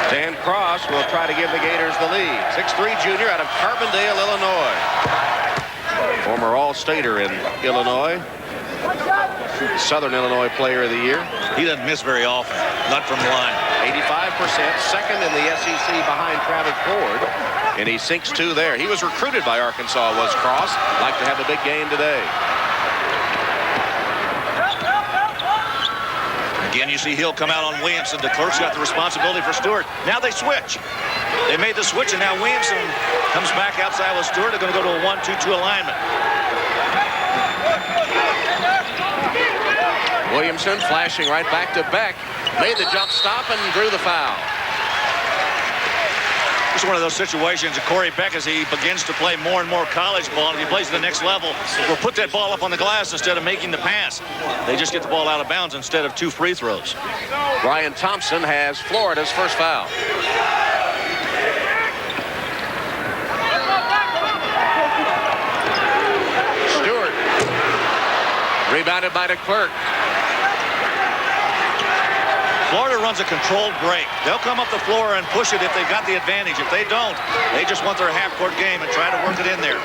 Dan Cross will try to give the Gators the lead. 6'3" junior out of Carbondale, Illinois. Former All-Stater in Illinois. Southern Illinois Player of the Year. He doesn't miss very often, not from the line. 85%, second in the SEC behind Travis Ford, and he sinks 2 there. He was recruited by Arkansas, was Cross. Like to have a big game today. Again, you see Hill come out on Williamson. DeClerc's got the responsibility for Stewart. Now they switch. They made the switch, and now Williamson comes back outside with Stewart. They're going to go to a 1-2-2 alignment. Williamson flashing right back to Beck. Made the jump stop and drew the foul. It's one of those situations that Corey Beck, as he begins to play more and more college ball, and if he plays at the next level, will put that ball up on the glass instead of making the pass. They just get the ball out of bounds instead of 2 free throws. Brian Thompson has Florida's first foul. Stewart. Rebounded by DeClerc. Florida runs a controlled break. They'll come up the floor and push it if they've got the advantage. If they don't, they just want their half-court game and try to work it in there.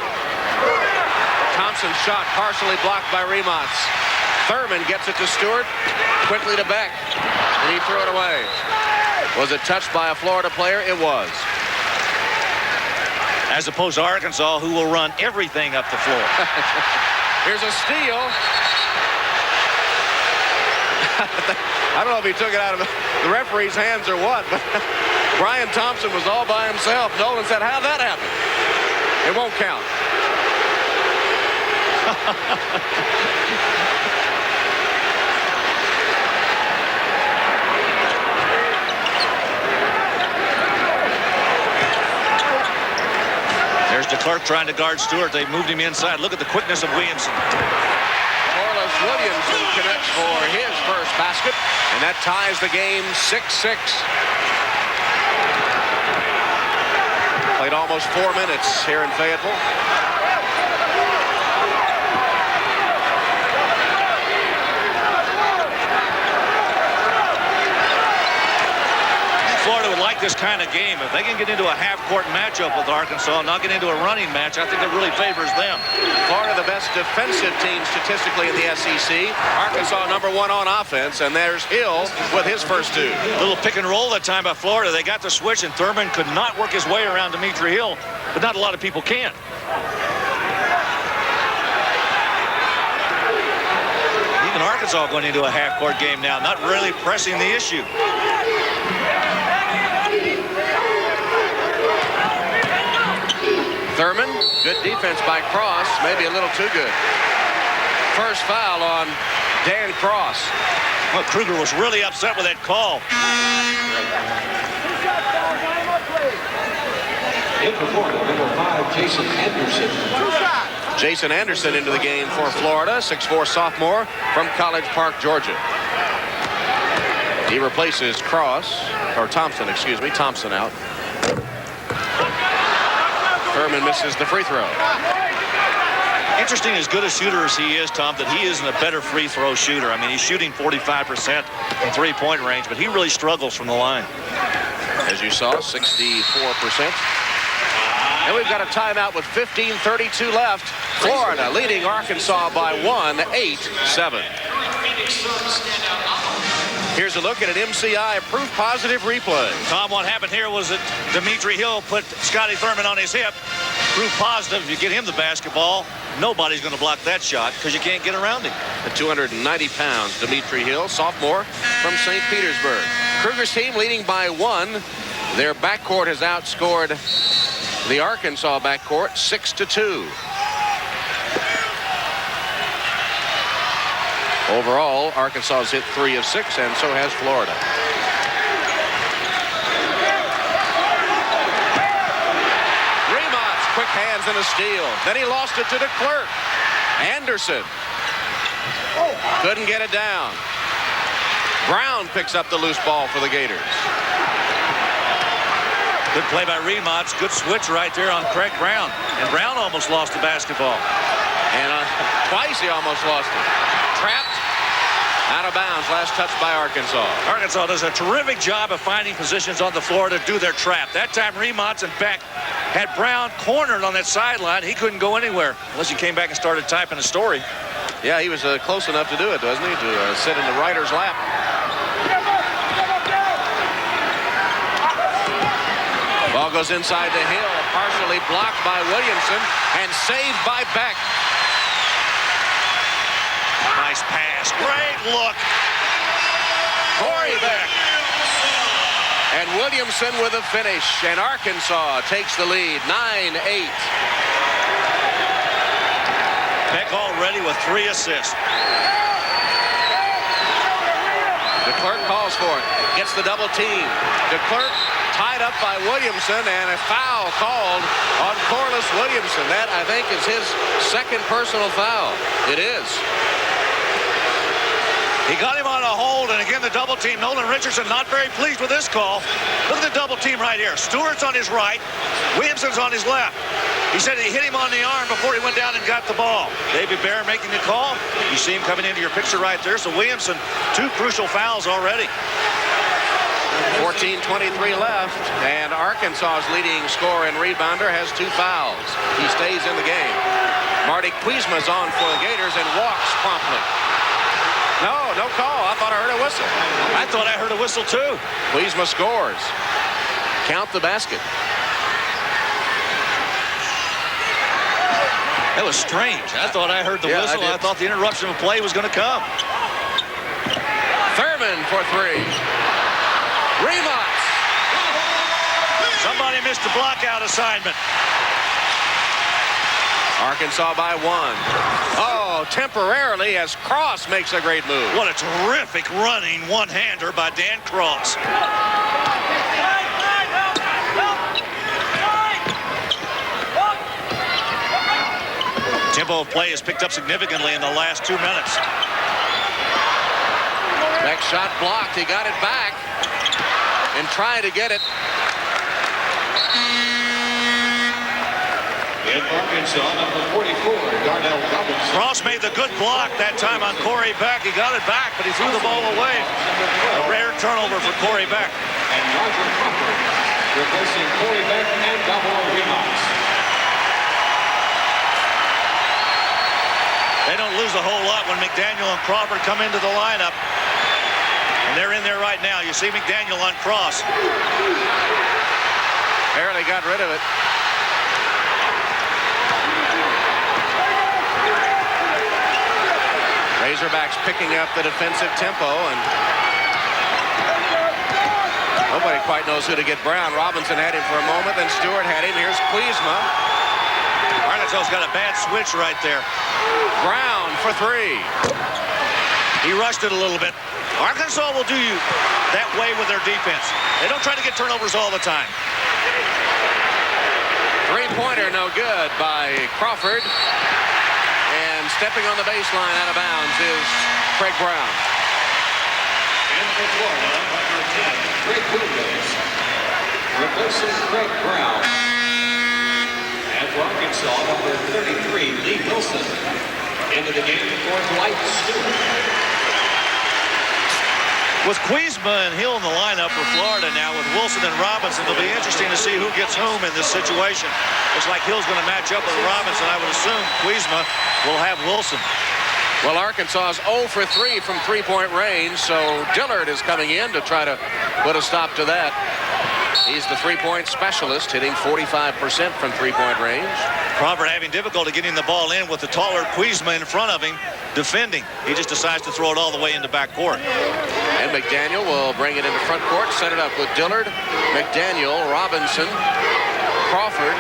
Thompson's shot partially blocked by Remots. Thurman gets it to Stewart, quickly to Beck, and he threw it away. Was it touched by a Florida player? It was. As opposed to Arkansas, who will run everything up the floor. Here's a steal. I don't know if he took it out of the referee's hands or what, but Brian Thompson was all by himself. Nolan said, how'd that happen? It won't count. There's DeClerc trying to guard Stewart. They moved him inside. Look at the quickness of Williamson. Corliss Williamson connects for his first basket, and that ties the game 6-6. Played almost 4 minutes here in Fayetteville. Florida would like this kind of game. If they can get into a half-court matchup with Arkansas and not get into a running match, I think it really favors them. Florida, the best defensive team statistically in the SEC. Arkansas, #1 on offense, and there's Hill with his first 2. Little pick and roll that time by Florida. They got the switch, and Thurman could not work his way around Dimitri Hill, but not a lot of people can. Even Arkansas going into a half-court game now, not really pressing the issue. Thurman, good defense by Cross, maybe a little too good. First foul on Dan Cross. Well, Kruger was really upset with that call. In for Florida, #5, Jason Anderson. Jason Anderson into the game for Florida, 6'4" sophomore from College Park, Georgia. He replaces Cross, or Thompson, excuse me. Thompson out. Thurman misses the free throw. Interesting, as good a shooter as he is, Tom, that he isn't a better free throw shooter. I mean, he's shooting 45% from three-point range, but he really struggles from the line. As you saw, 64%. And we've got a timeout with 15:32 left. Florida leading Arkansas by 1, 8-7. Here's a look at an MCI proof positive replay. Tom, what happened here was that Dimitri Hill put Scotty Thurman on his hip. Proof positive, if you get him the basketball, nobody's going to block that shot because you can't get around him. At 290 pounds, Dimitri Hill, sophomore from St. Petersburg. Kruger's team leading by 1. Their backcourt has outscored the Arkansas backcourt 6-2. Overall, Arkansas has hit 3 of 6, and so has Florida. Remots, quick hands and a steal. Then he lost it to DeClerc. Anderson couldn't get it down. Brown picks up the loose ball for the Gators. Good play by Remots. Good switch right there on Craig Brown. And Brown almost lost the basketball. And twice he almost lost it. Trapped. Out of bounds. Last touch by Arkansas. Arkansas does a terrific job of finding positions on the floor to do their trap. That time, Remontz and Beck had Brown cornered on that sideline. He couldn't go anywhere unless he came back and started typing a story. Yeah, he was close enough to do it, wasn't he? To sit in the writer's lap. Ball goes inside the Hill, partially blocked by Williamson and saved by Beck. Nice pass. Great look. Corey Beck. And Williamson with a finish. And Arkansas takes the lead, 9-8. Beck already with 3 assists. DeClerc calls for it. Gets the double team. DeClerc tied up by Williamson, and a foul called on Corliss Williamson. That, I think, is his second personal foul. It is. He got him on a hold, and again the double team. Nolan Richardson not very pleased with this call. Look at the double team right here. Stewart's on his right, Williamson's on his left. He said he hit him on the arm before he went down and got the ball. David Bear making the call. You see him coming into your picture right there. So Williamson, 2 crucial fouls already. 14:23 left, and Arkansas's leading scorer and rebounder has 2 fouls. He stays in the game. Marty Kuzma's on for the Gators and walks promptly. No call. I thought I heard a whistle. I thought I heard a whistle too. Kuzma scores. Count the basket. That was strange. I thought I heard the whistle. I thought the interruption of play was going to come. Thurman for 3. Remontz. Somebody missed the blockout assignment. Arkansas by 1. Oh, temporarily as Cross makes a great move. What a terrific running one-hander by Dan Cross. Tempo of play has picked up significantly in the last 2 minutes. Next shot blocked. He got it back and tried to get it. In Arkansas, number 44, Darnell Robinson. Cross made the good block that time on Corey Beck. He got it back, but he threw the ball away. A rare turnover for Corey Beck. And Roger Crawford replacing Corey Beck and Gabor Remontz. They don't lose a whole lot when McDaniel and Crawford come into the lineup. And they're in there right now. You see McDaniel on Cross. Barely got rid of it. Razorbacks picking up the defensive tempo, and nobody quite knows who to get Brown. Robinson had him for a moment, then Stewart had him. Here's Kuzma. Arkansas's got a bad switch right there. Brown for 3. He rushed it a little bit. Arkansas will do you that way with their defense. They don't try to get turnovers all the time. 3-pointer no good by Crawford. And stepping on the baseline out of bounds is Craig Brown. And for Florida, number 10, Greg Williams. Replacing Craig Brown. And for Arkansas, number 33, Lee Wilson. Into the game for Dwight Stewart. With Kuzma and Hill in the lineup for Florida now with Wilson and Robinson, it'll be interesting to see who gets whom in this situation. Looks like Hill's going to match up with Robinson. I would assume Kuzma will have Wilson. Well, Arkansas is 0 for 3 from 3-point range, so Dillard is coming in to try to put a stop to that. He's the 3-point specialist, hitting 45% from 3-point range. Crawford having difficulty getting the ball in with the taller Kuzma in front of him defending. He just decides to throw it all the way into backcourt. And McDaniel will bring it into front court, set it up with Dillard, McDaniel, Robinson, Crawford,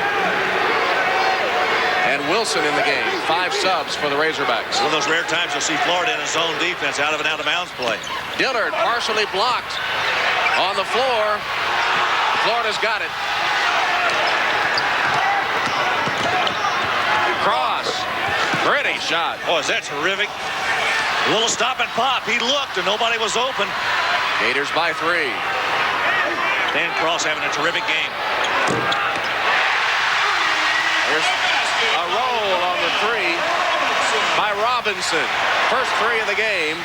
and Wilson in the game. 5 subs for the Razorbacks. One of those rare times you'll see Florida in a zone defense out of an out-of-bounds play. Dillard partially blocked on the floor. Florida's got it. Cross. Pretty shot. Oh, is that terrific? A little stop and pop. He looked and nobody was open. Gators by 3. Dan Cross having a terrific game. There's a roll on the 3 by Robinson. First 3 of the game.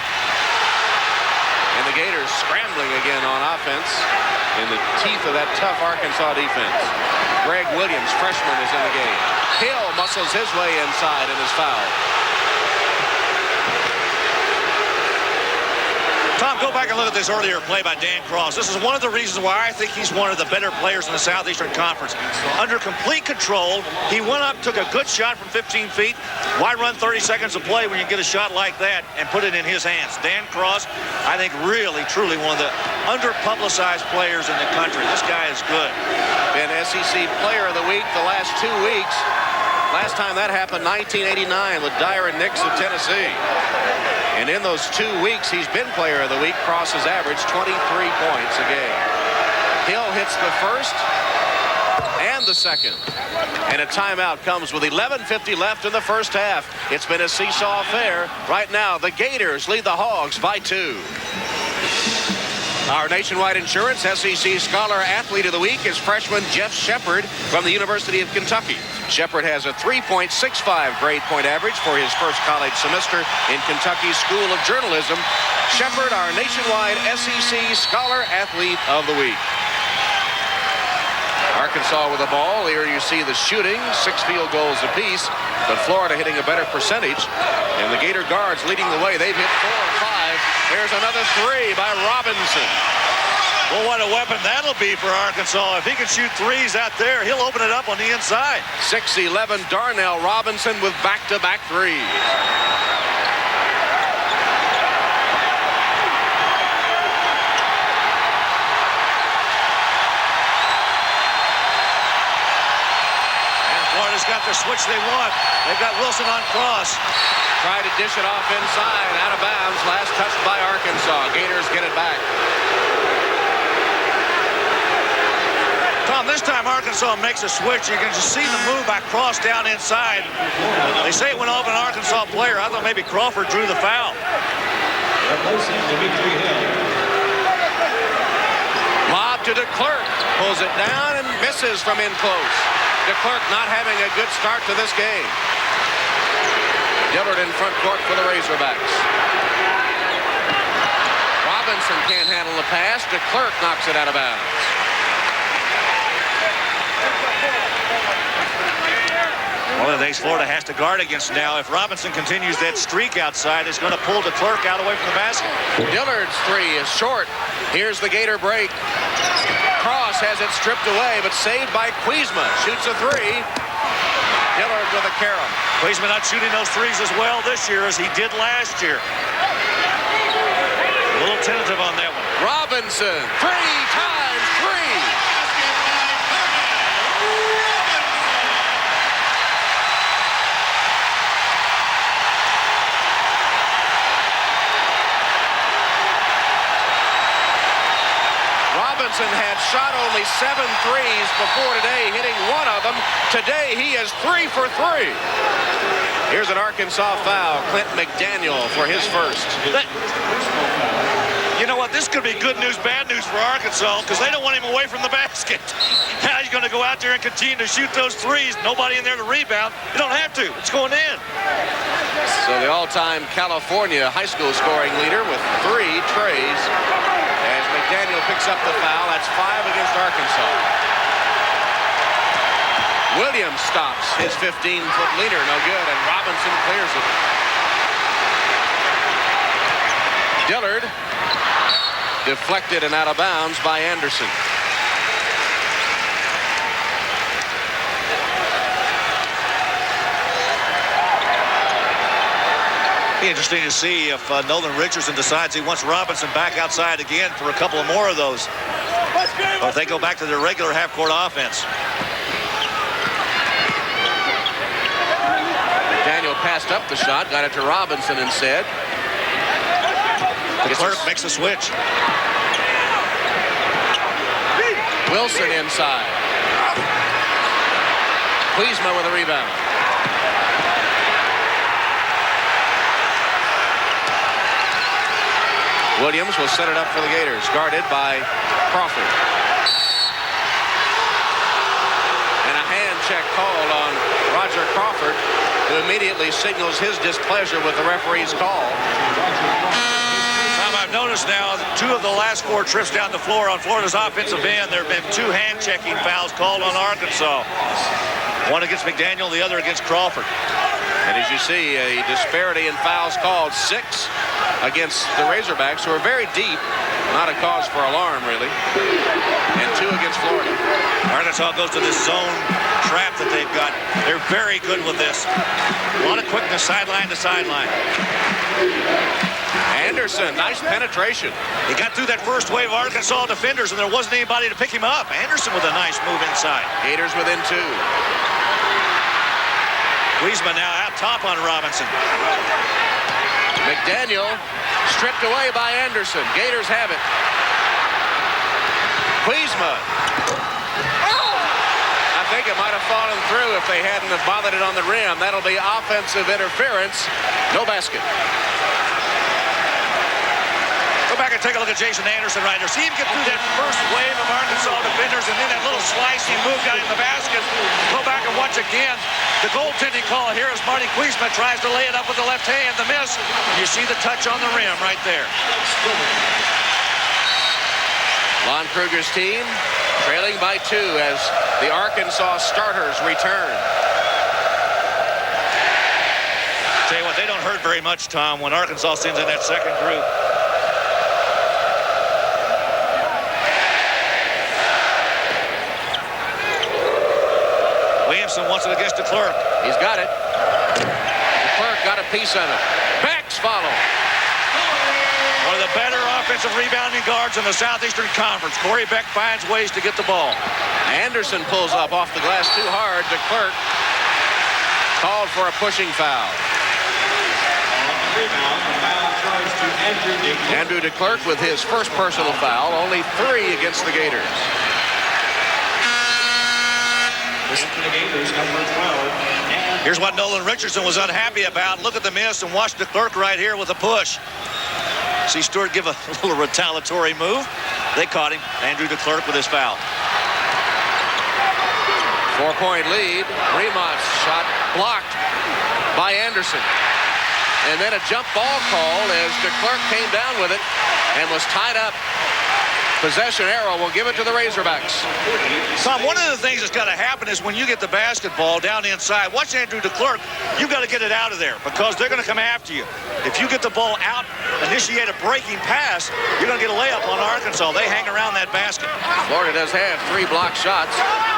And the Gators scrambling again on offense in the teeth of that tough Arkansas defense. Greg Williams, freshman, is in the game. Hill muscles his way inside and is fouled. Tom, go back and look at this earlier play by Dan Cross. This is one of the reasons why I think he's one of the better players in the Southeastern Conference. Under complete control, he went up, took a good shot from 15 feet. Why run 30 seconds of play when you get a shot like that and put it in his hands? Dan Cross, I think really, truly one of the under-publicized players in the country. This guy is good. Been SEC Player of the Week the last 2 weeks. Last time that happened, 1989, with Dyer and Nix of Tennessee. And in those 2 weeks, he's been Player of the Week. Cross has averaged 23 points a game. Hill hits the first and the second. And a timeout comes with 11:50 left in the first half. It's been a seesaw affair. Right now, the Gators lead the Hogs by 2. Our Nationwide Insurance SEC Scholar Athlete of the Week is freshman Jeff Shepard from the University of Kentucky. Shepard has a 3.65 grade point average for his first college semester in Kentucky School of Journalism. Shepard, our Nationwide SEC Scholar Athlete of the Week. Arkansas with the ball. Here you see the shooting, 6 field goals apiece, but Florida hitting a better percentage. And the Gator guards leading the way. They've hit 4 or 5. There's another 3 by Robinson. Well, what a weapon that'll be for Arkansas. If he can shoot threes out there, he'll open it up on the inside. 6'11" Darnell Robinson with back-to-back threes. Florida's got the switch they want. They've got Wilson on Cross. Try to dish it off inside, out of bounds. Last touched by Arkansas. Gators get it back. Tom, this time Arkansas makes a switch. You can just see the move by Cross down inside. They say it went off an Arkansas player. I thought maybe Crawford drew the foul. Lob to DeClerc. Pulls it down and misses from in close. DeClerc not having a good start to this game. Dillard in front court for the Razorbacks. Robinson can't handle the pass. DeClerc knocks it out of bounds. One of the things Florida has to guard against now. If Robinson continues that streak outside, it's going to pull DeClerc out away from the basket. Dillard's 3 is short. Here's the Gator break. Cross has it stripped away, but saved by Kuzma. Shoots a 3. Dillard with a carom. Kuzma not shooting those threes as well this year as he did last year. A little tentative on that one. Robinson, 3 times 3. Robinson had shot only 7 threes before today, hitting 1 of them. Today he is 3 for 3. Here's an Arkansas foul. Clint McDaniel for his first. You know what? This could be good news, bad news for Arkansas because they don't want him away from the basket. Now he's going to go out there and continue to shoot those threes. Nobody in there to rebound. You don't have to. It's going in. So the all-time California high school scoring leader with 3 trays. As McDaniel picks up the foul, that's 5 against Arkansas. Williams stops his 15-foot leaner, no good, and Robinson clears it. Dillard deflected and out of bounds by Anderson. Be interesting to see if Nolan Richardson decides he wants Robinson back outside again for a couple of more of those. Or if they go back to their regular half-court offense. Daniel passed up the shot, got it to Robinson instead. DeClerc makes a switch. Wilson inside. Kuzma with a rebound. Williams will set it up for the Gators, guarded by Crawford. And a hand check called on Roger Crawford, who immediately signals his displeasure with the referee's call. Timeout to notice now, 2 of the last 4 trips down the floor on Florida's offensive end, there have been 2 hand-checking fouls called on Arkansas. One against McDaniel, the other against Crawford. And as you see, a disparity in fouls called, 6 against the Razorbacks, who are very deep. Not a cause for alarm, really. And 2 against Florida. Arkansas goes to this zone trap that they've got. They're very good with this. A lot of quickness sideline to sideline. Anderson, nice penetration. He got through that first wave of Arkansas defenders, and there wasn't anybody to pick him up. Anderson with a nice move inside. Gators within 2. Wiesman now out top on Robinson. McDaniel stripped away by Anderson. Gators have it. Wiesman. I think it might have fallen through if they hadn't have bothered it on the rim. That'll be offensive interference. No basket. Go back and take a look at Jason Anderson right there. See him get through that first wave of Arkansas defenders, and then that little slicing move got in the basket. Go back and watch again. The goaltending call here as Marty Wiesman tries to lay it up with the left hand. The miss. You see the touch on the rim right there. Lon Kruger's team trailing by 2 as the Arkansas starters return. Tell you what, they don't hurt very much, Tom, when Arkansas sends in that second group. Williamson wants it against DeClerc. He's got it. DeClerc got a piece of it. Beck's follow. One of the better offensive rebounding guards in the Southeastern Conference. Corey Beck finds ways to get the ball. Anderson pulls up off the glass too hard. DeClerc called for a pushing foul. Andrew DeClerc with his first personal foul. Only 3 against the Gators. Here's what Nolan Richardson was unhappy about. Look at the miss and watch DeClerc right here with a push. See Stewart give a little retaliatory move. They caught him. Andrew DeClerc with his foul. 4-point lead. Remont's shot blocked by Anderson. And then a jump ball call as DeClerc came down with it and was tied up. Possession arrow will give it to the Razorbacks. Tom, one of the things that's got to happen is when you get the basketball down inside, watch Andrew DeClerc, you've got to get it out of there because they're going to come after you. If you get the ball out, initiate a breaking pass, you're going to get a layup on Arkansas. They hang around that basket. Florida does have 3 block shots.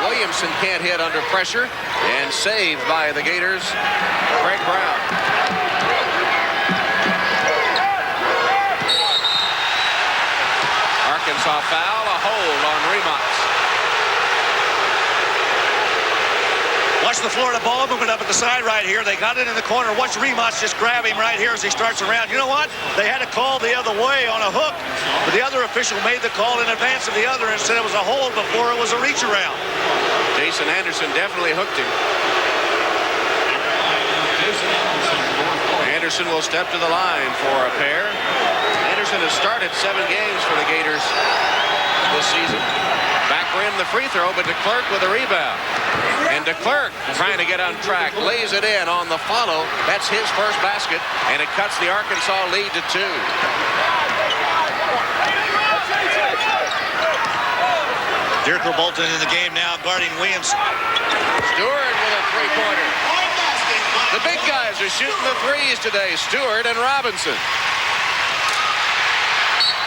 Williamson can't hit under pressure and saved by the Gators. Craig Brown. Arkansas foul, a hold on Remont's. Watch the Florida ball movement up at the side right here. They got it in the corner. Watch Remont's just grab him right here as he starts around. You know what? They had a call the other way on a hook, but the other official made the call in advance of the other and said it was a hold before it was a reach around. Jason Anderson definitely hooked him. Anderson will step to the line for a pair. Anderson has started 7 games for the Gators this season. Back rim the free throw, but DeClerc with a rebound. And DeClerc trying to get on track, lays it in on the follow. That's his first basket, and it cuts the Arkansas lead to 2. Dirk Bolton in the game now, guarding Williamson. Stewart with a three-pointer. The big guys are shooting the threes today, Stewart and Robinson.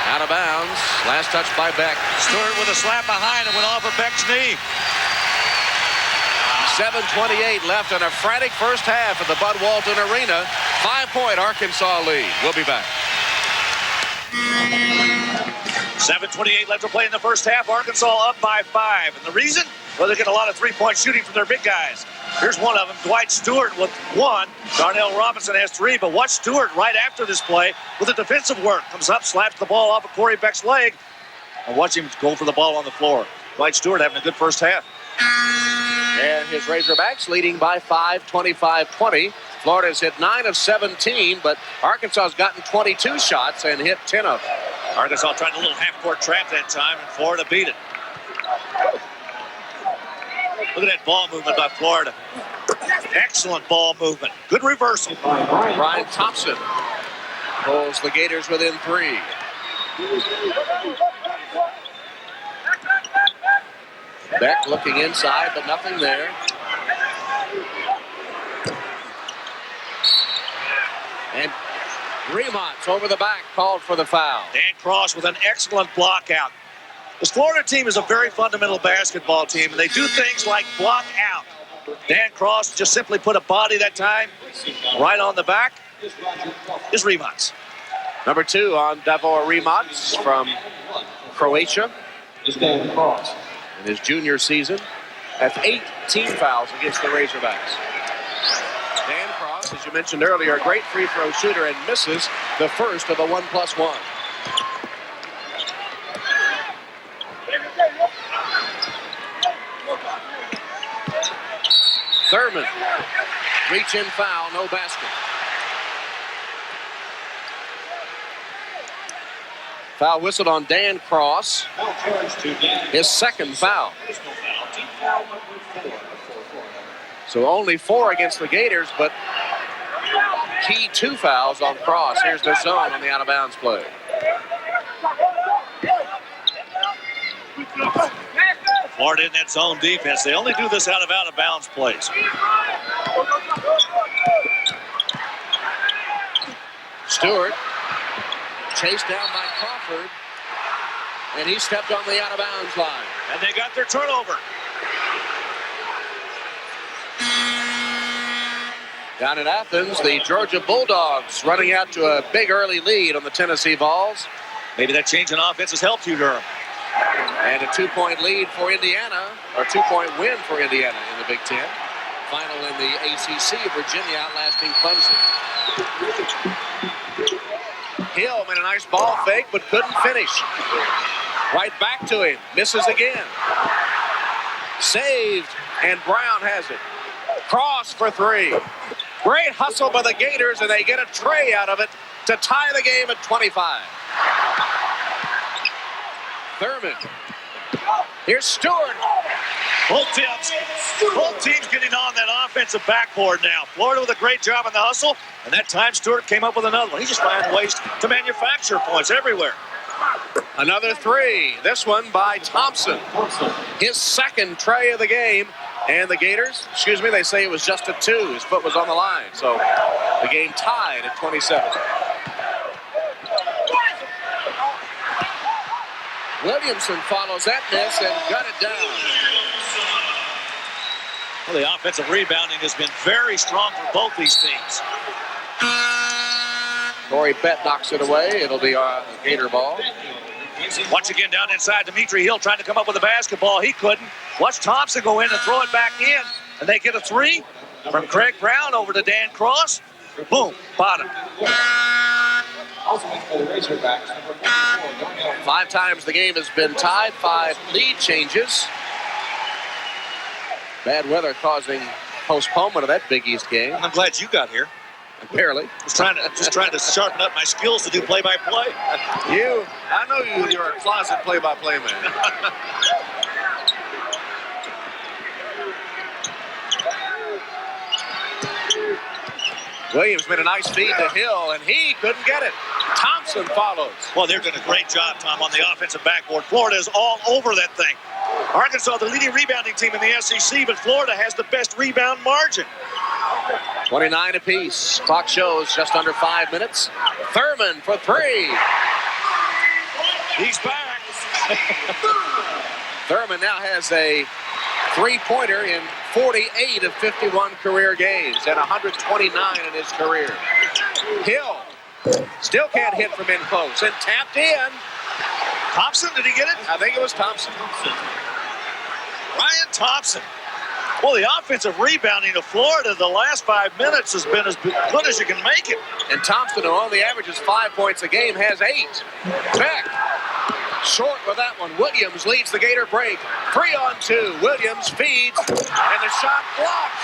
Out of bounds. Last touch by Beck. Stewart with a slap behind and went off of Beck's knee. 7:28 left in a frantic first half at the Bud Walton Arena. 5-point Arkansas lead. We'll be back. 7:28 left to play in the first half. Arkansas up by 5. And the reason? Well, they get a lot of three-point shooting from their big guys. Here's one of them, Dwight Stewart with 1. Darnell Robinson has 3. But watch Stewart right after this play with the defensive work. Comes up, slaps the ball off of Corey Beck's leg. And watch him go for the ball on the floor. Dwight Stewart having a good first half. And his Razorbacks leading by 5, 25-20. Florida's hit 9 of 17, but Arkansas's gotten 22 shots and hit 10 of them. Arkansas tried a little half-court trap that time, and Florida beat it. Look at that ball movement by Florida. Excellent ball movement. Good reversal. Brian Thompson pulls the Gators within 3. Beck looking inside, but nothing there. And Remont's over the back, called for the foul. Dan Cross with an excellent block out. This Florida team is a very fundamental basketball team, and they do things like block out. Dan Cross just simply put a body that time right on the back. Is Remont's. Number 2 on Davor Remont's from Croatia. Is Dan Cross. In his junior season. That's 8 team fouls against the Razorbacks. Dan Cross, as you mentioned earlier, a great free throw shooter and misses the first of a 1+1. Thurman, reach-in foul, no basket. Foul whistled on Dan Cross. His second foul. So only 4 against the Gators, but key 2 fouls on Cross. Here's the zone on the out-of-bounds play. Florida in that zone defense. They only do this out of bounds plays. Stewart chased down by Crawford, and he stepped on the out-of-bounds line. And they got their turnover. Down in Athens, the Georgia Bulldogs running out to a big early lead on the Tennessee Vols. Maybe that change in offense has helped you, Durham. And a 2-point lead for Indiana, or 2-point win for Indiana in the Big Ten. Final in the ACC, Virginia outlasting Clemson. Hill made a nice ball fake, but couldn't finish. Right back to him, misses again. Saved, and Brown has it. Cross for 3. Great hustle by the Gators, and they get a tray out of it to tie the game at 25. Thurman. Here's Stewart. Both teams getting on that offensive backboard now. Florida with a great job on the hustle, and that time Stewart came up with another one. He's just finding ways to manufacture points everywhere. Another 3. This one by Thompson. His second tray of the game. And the Gators, they say it was just a 2. His foot was on the line. So the game tied at 27. Williamson follows that miss and got it down. Well, the offensive rebounding has been very strong for both these teams. Corey Bett knocks it away. It'll be a Gator ball. Once again, down inside, Dimitri Hill trying to come up with a basketball. He couldn't. Watch Thompson go in and throw it back in. And they get a 3 from Craig Brown over to Dan Cross. Boom, bottom. 5 times the game has been tied. 5 lead changes. Bad weather causing postponement of that Big East game. I'm glad you got here. Barely. Just trying to sharpen up my skills to do play-by-play. I know you're a closet play-by-play man. Williams made a nice feed to Hill, and he couldn't get it. Thompson follows. Well, they're doing a great job, Tom, on the offensive backboard. Florida is all over that thing. Arkansas, the leading rebounding team in the SEC, but Florida has the best rebound margin. 29 apiece. Clock shows just under 5 minutes. Thurman for 3. He's back. Thurman now has a 3-pointer in 48 of 51 career games and 129 in his career. Hill still can't hit from in close and tapped in. Thompson, did he get it? I think it was Thompson. Ryan Thompson. Well, the offensive rebounding of Florida the last 5 minutes has been as good as you can make it. And Thompson, who only averages 5 points a game, has 8. Beck short with that one. Williams leads the Gator break. 3-on-2. Williams feeds, and the shot blocked.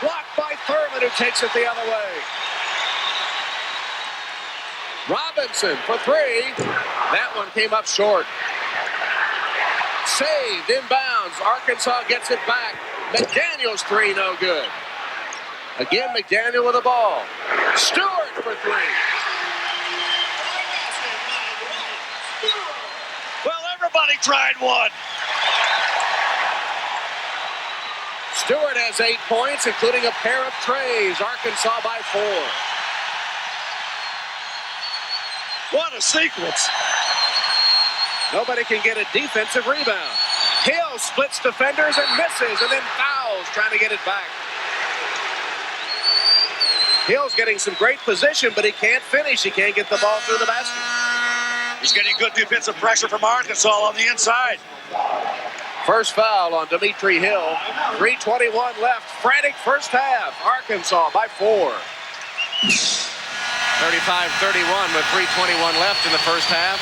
Blocked by Thurman, who takes it the other way. Robinson for 3. That one came up short. Saved, inbounds. Arkansas gets it back. McDaniel's 3, no good. Again, McDaniel with the ball. Stewart for 3. Somebody tried one. Stewart has 8 points, including a pair of trays. Arkansas by 4. What a sequence. Nobody can get a defensive rebound. Hill splits defenders and misses, and then fouls trying to get it back. Hill's getting some great position, but he can't finish. He can't get the ball through the basket. He's getting good defensive pressure from Arkansas on the inside. First foul on Dimitri Hill. 3:21 left. Frantic first half. Arkansas by 4. 35-31 with 3:21 left in the first half.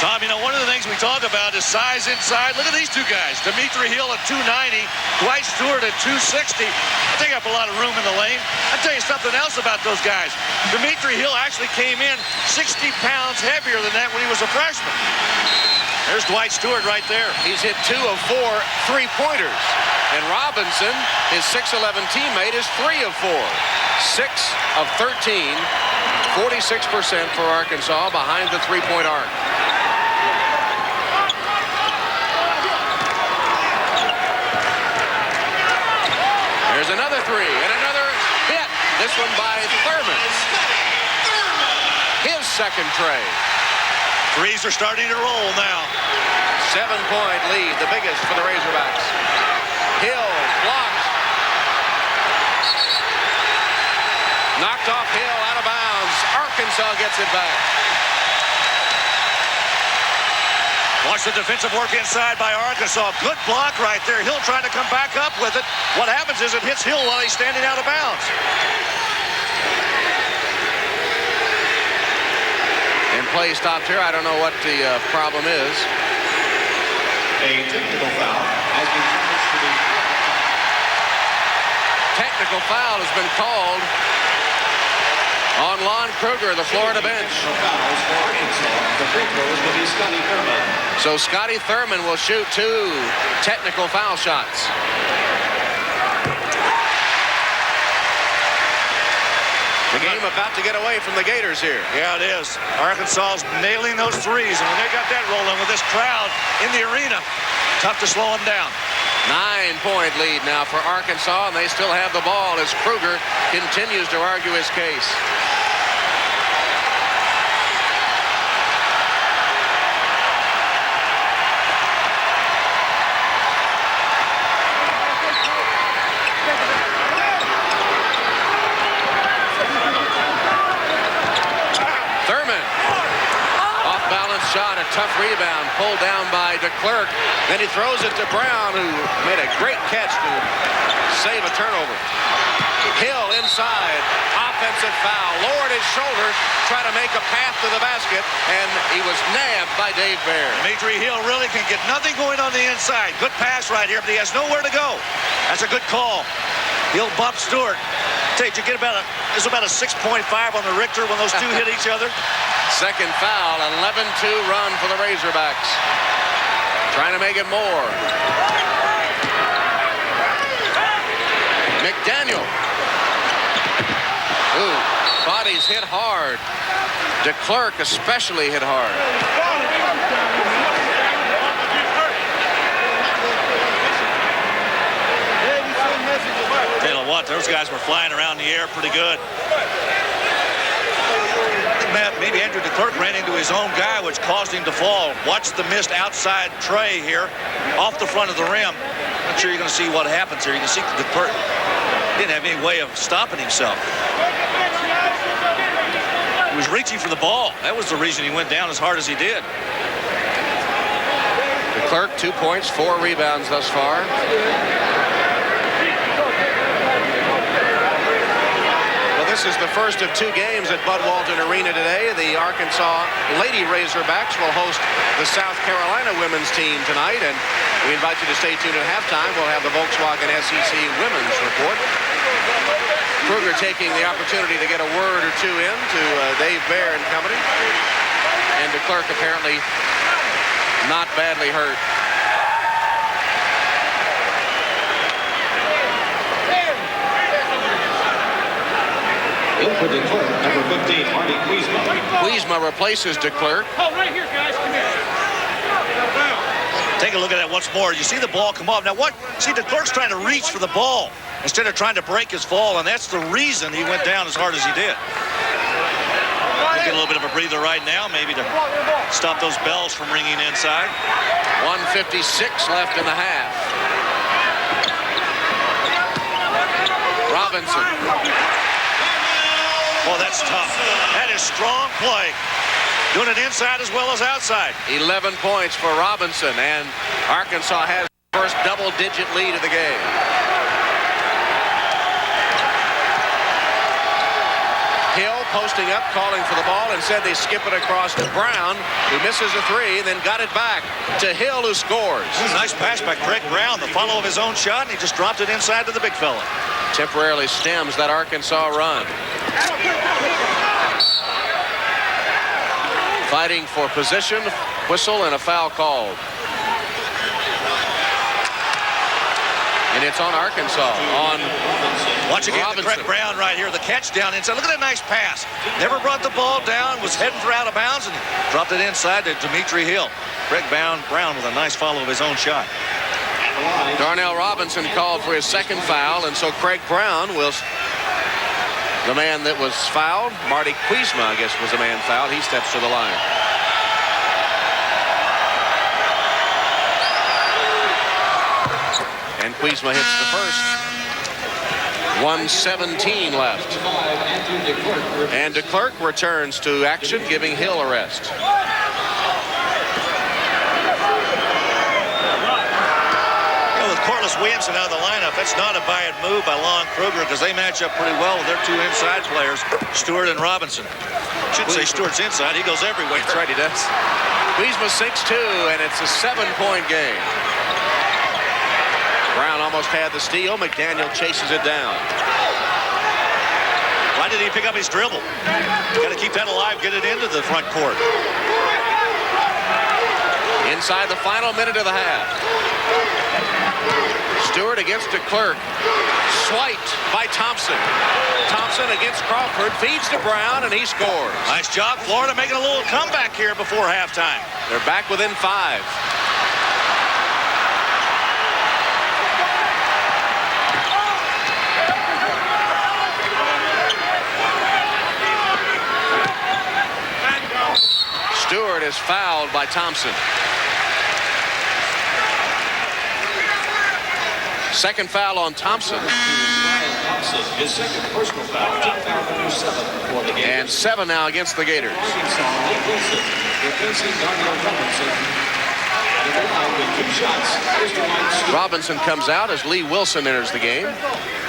Tom, you know, one of the things we talk about is size inside. Look at these two guys. Dimitri Hill at 290, Dwight Stewart at 260. They take up a lot of room in the lane. I'll tell you something else about those guys. Dimitri Hill actually came in 60 pounds heavier than that when he was a freshman. There's Dwight Stewart right there. He's hit 2 of 4 3-pointers. And Robinson, his 6'11 teammate, is 3 of 4. 6 of 13. 46% for Arkansas behind the 3-point arc. There's another 3 and another hit. This one by Thurman. His second tray. Threes are starting to roll now. 7-point lead, the biggest for the Razorbacks. Hill blocked. Knocked off Hill, out of bounds. Arkansas gets it back. Watch the defensive work inside by Arkansas. Good block right there. Hill trying to come back up with it. What happens is it hits Hill while he's standing out of bounds. And play stopped here. I don't know what the problem is. A technical foul has been charged to the... Technical foul has been called on Lon Kruger, the Florida bench. Fouls for Arkansas. The free throws will be Scotty Thurman. So Scotty Thurman will shoot 2 technical foul shots. The game about to get away from the Gators here. Yeah, it is. Arkansas's nailing those threes, and when they got that rolling with this crowd in the arena, tough to slow them down. 9-point lead now for Arkansas, and they still have the ball as Kruger continues to argue his case. Shot, a tough rebound, pulled down by DeClerc. Then he throws it to Brown, who made a great catch to save a turnover. Hill inside, offensive foul, lowered his shoulder, tried to make a path to the basket, and he was nabbed by Dave Bear. Dimitri Hill really can get nothing going on the inside. Good pass right here, but he has nowhere to go. That's a good call. Hill bumped Stewart. Did you get there's about a 6.5 on the Richter when those two hit each other? Second foul, 11-2 run for the Razorbacks. Trying to make it more. McDaniel. Ooh, bodies hit hard. DeClerc especially hit hard. Tell you what, those guys were flying around the air pretty good. Maybe Andrew DeClerc ran into his own guy, which caused him to fall. Watch the missed outside tray here off the front of the rim. Not sure you're going to see what happens here. You can see DeClerc didn't have any way of stopping himself. He was reaching for the ball. That was the reason he went down as hard as he did. DeClerc, 2 points, 4 rebounds thus far. This is the first of 2 games at Bud Walton Arena today. The Arkansas Lady Razorbacks will host the South Carolina women's team tonight, and we invite you to stay tuned at halftime. We'll have the Volkswagen SEC women's report. Kruger taking the opportunity to get a word or two in to Dave Bear and company. And DeClerc apparently not badly hurt. In for DeClerc, number 15, Marty Kuzma. Kuzma replaces DeClerc. Oh, right here, guys. Come here. a look at that once more. You see the ball come off. Now what? See, DeClerc's trying to reach for the ball instead of trying to break his fall, and that's the reason he went down as hard as he did. We'll get a little bit of a breather right now, maybe to stop those bells from ringing inside. 1:56 left in the half. Robinson. Oh, that's tough. That is strong play. Doing it inside as well as outside. 11 points for Robinson, and Arkansas has the first double-digit lead of the game. Hill posting up, calling for the ball, and said they skip it across to Brown, who misses a three, then got it back to Hill, who scores. Nice pass by Craig Brown, the follow of his own shot, and he just dropped it inside to the big fella. Temporarily stems that Arkansas run. Fighting for position, whistle, and a foul called. And it's on Arkansas, on Watch again Robinson. Craig Brown right here, the catch down inside. Look at that nice pass. Never brought the ball down, was heading for out of bounds, and dropped it inside to Dimitri Hill. Craig Brown with a nice follow of his own shot. Darnell Robinson called for his second foul, and so Craig Brown will... The man that was fouled, Marty Kuzma, I guess, was the man fouled. He steps to the line. And Kuzma hits the first. 1:17 left. And DeClerc returns to action, giving Hill a rest. Corliss Williamson out of the lineup. That's not a bad move by Lon Kruger because they match up pretty well with their two inside players, Stewart and Robinson. Shouldn't say Stewart's inside. He goes everywhere. That's right, he does. Kuzma 6-2, and it's a 7-point game. Brown almost had the steal. McDaniel chases it down. Why did he pick up his dribble? Got to keep that alive, get it into the front court. Inside the final minute of the half. Stewart against DeClerc. Swiped by Thompson. Thompson against Crawford. Feeds to Brown, and he scores. Nice job, Florida, making a little comeback here before halftime. They're back within 5. Stewart is fouled by Thompson. Second foul on Thompson. His second personal foul, team foul number 7 for the game. And 7 now against the Gators. Robinson comes out as Lee Wilson enters the game.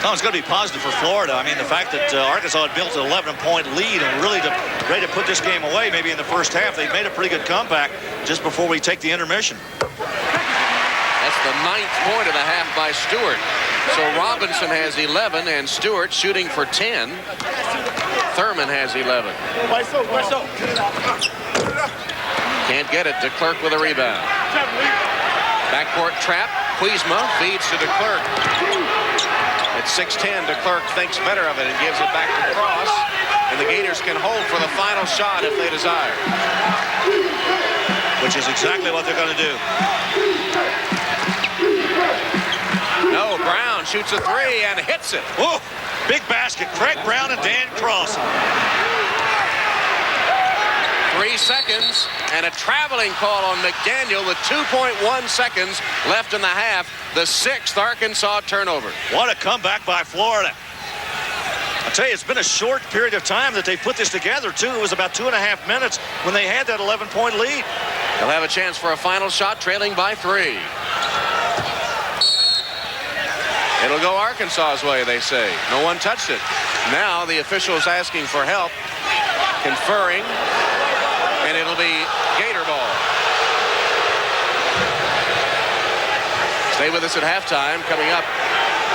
Oh, it's going to be positive for Florida. I mean, the fact that Arkansas had built an 11-point lead and really ready to put this game away maybe in the first half. They made a pretty good comeback just before we take the intermission. That's the 9th point of the half by Stewart. So Robinson has 11 and Stewart shooting for 10. Thurman has 11. Can't get it. DeClerc with a rebound. Backcourt trap. Kuzma feeds to DeClerc. At 6'10", DeClerc thinks better of it and gives it back to Cross. And the Gators can hold for the final shot if they desire. Which is exactly what they're going to do. No, Brown shoots a three and hits it. Whoa, big basket. Craig Brown and Dan Cross. 3 seconds and a traveling call on McDaniel with 2.1 seconds left in the half. The 6th Arkansas turnover. What a comeback by Florida. I tell you, it's been a short period of time that they put this together, too. It was about 2.5 minutes when they had that 11-point lead. They'll have a chance for a final shot, trailing by 3. It'll go Arkansas's way, they say. No one touched it. Now the officials asking for help, conferring, and it'll be Gator ball. Stay with us at halftime. Coming up,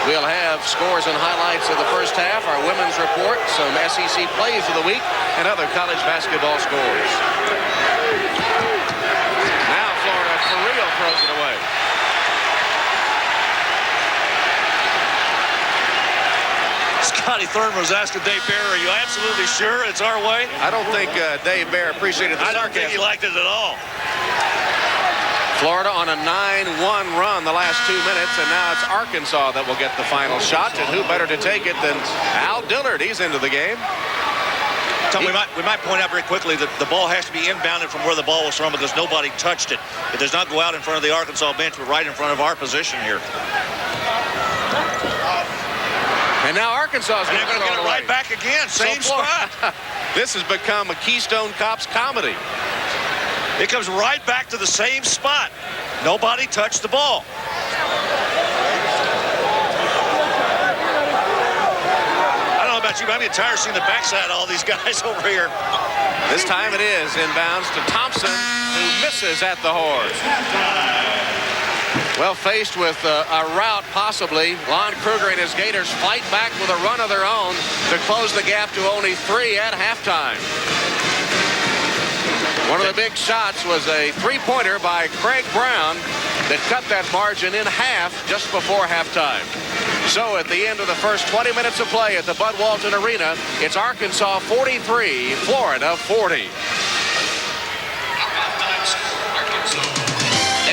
we'll have scores and highlights of the first half, our women's report, some SEC plays of the week, and other college basketball scores. Now Florida for real throws it away. Scotty Thurman was asking Dave Bear, are you absolutely sure it's our way? I don't think Dave Bear appreciated the sarcasm. I don't think he liked it at all. Florida on a 9-1 run the last 2 minutes, and now it's Arkansas that will get the final shot. And who better to take it than Al Dillard? He's into the game. Tom, we might point out very quickly that the ball has to be inbounded from where the ball was from because nobody touched it. It does not go out in front of the Arkansas bench, but right in front of our position here. And now Arkansas is going to get it right back again. Same spot. This has become a Keystone Cops comedy. It comes right back to the same spot. Nobody touched the ball. You, I'm tired of seeing the backside of all these guys over here. This time it is inbounds to Thompson, who misses at the horn. Well, faced with a rout possibly, Lon Kruger and his Gators fight back with a run of their own to close the gap to only 3 at halftime. One of the big shots was a three-pointer by Craig Brown that cut that margin in half just before halftime. So at the end of the first 20 minutes of play at the Bud Walton Arena, it's Arkansas 43, Florida 40.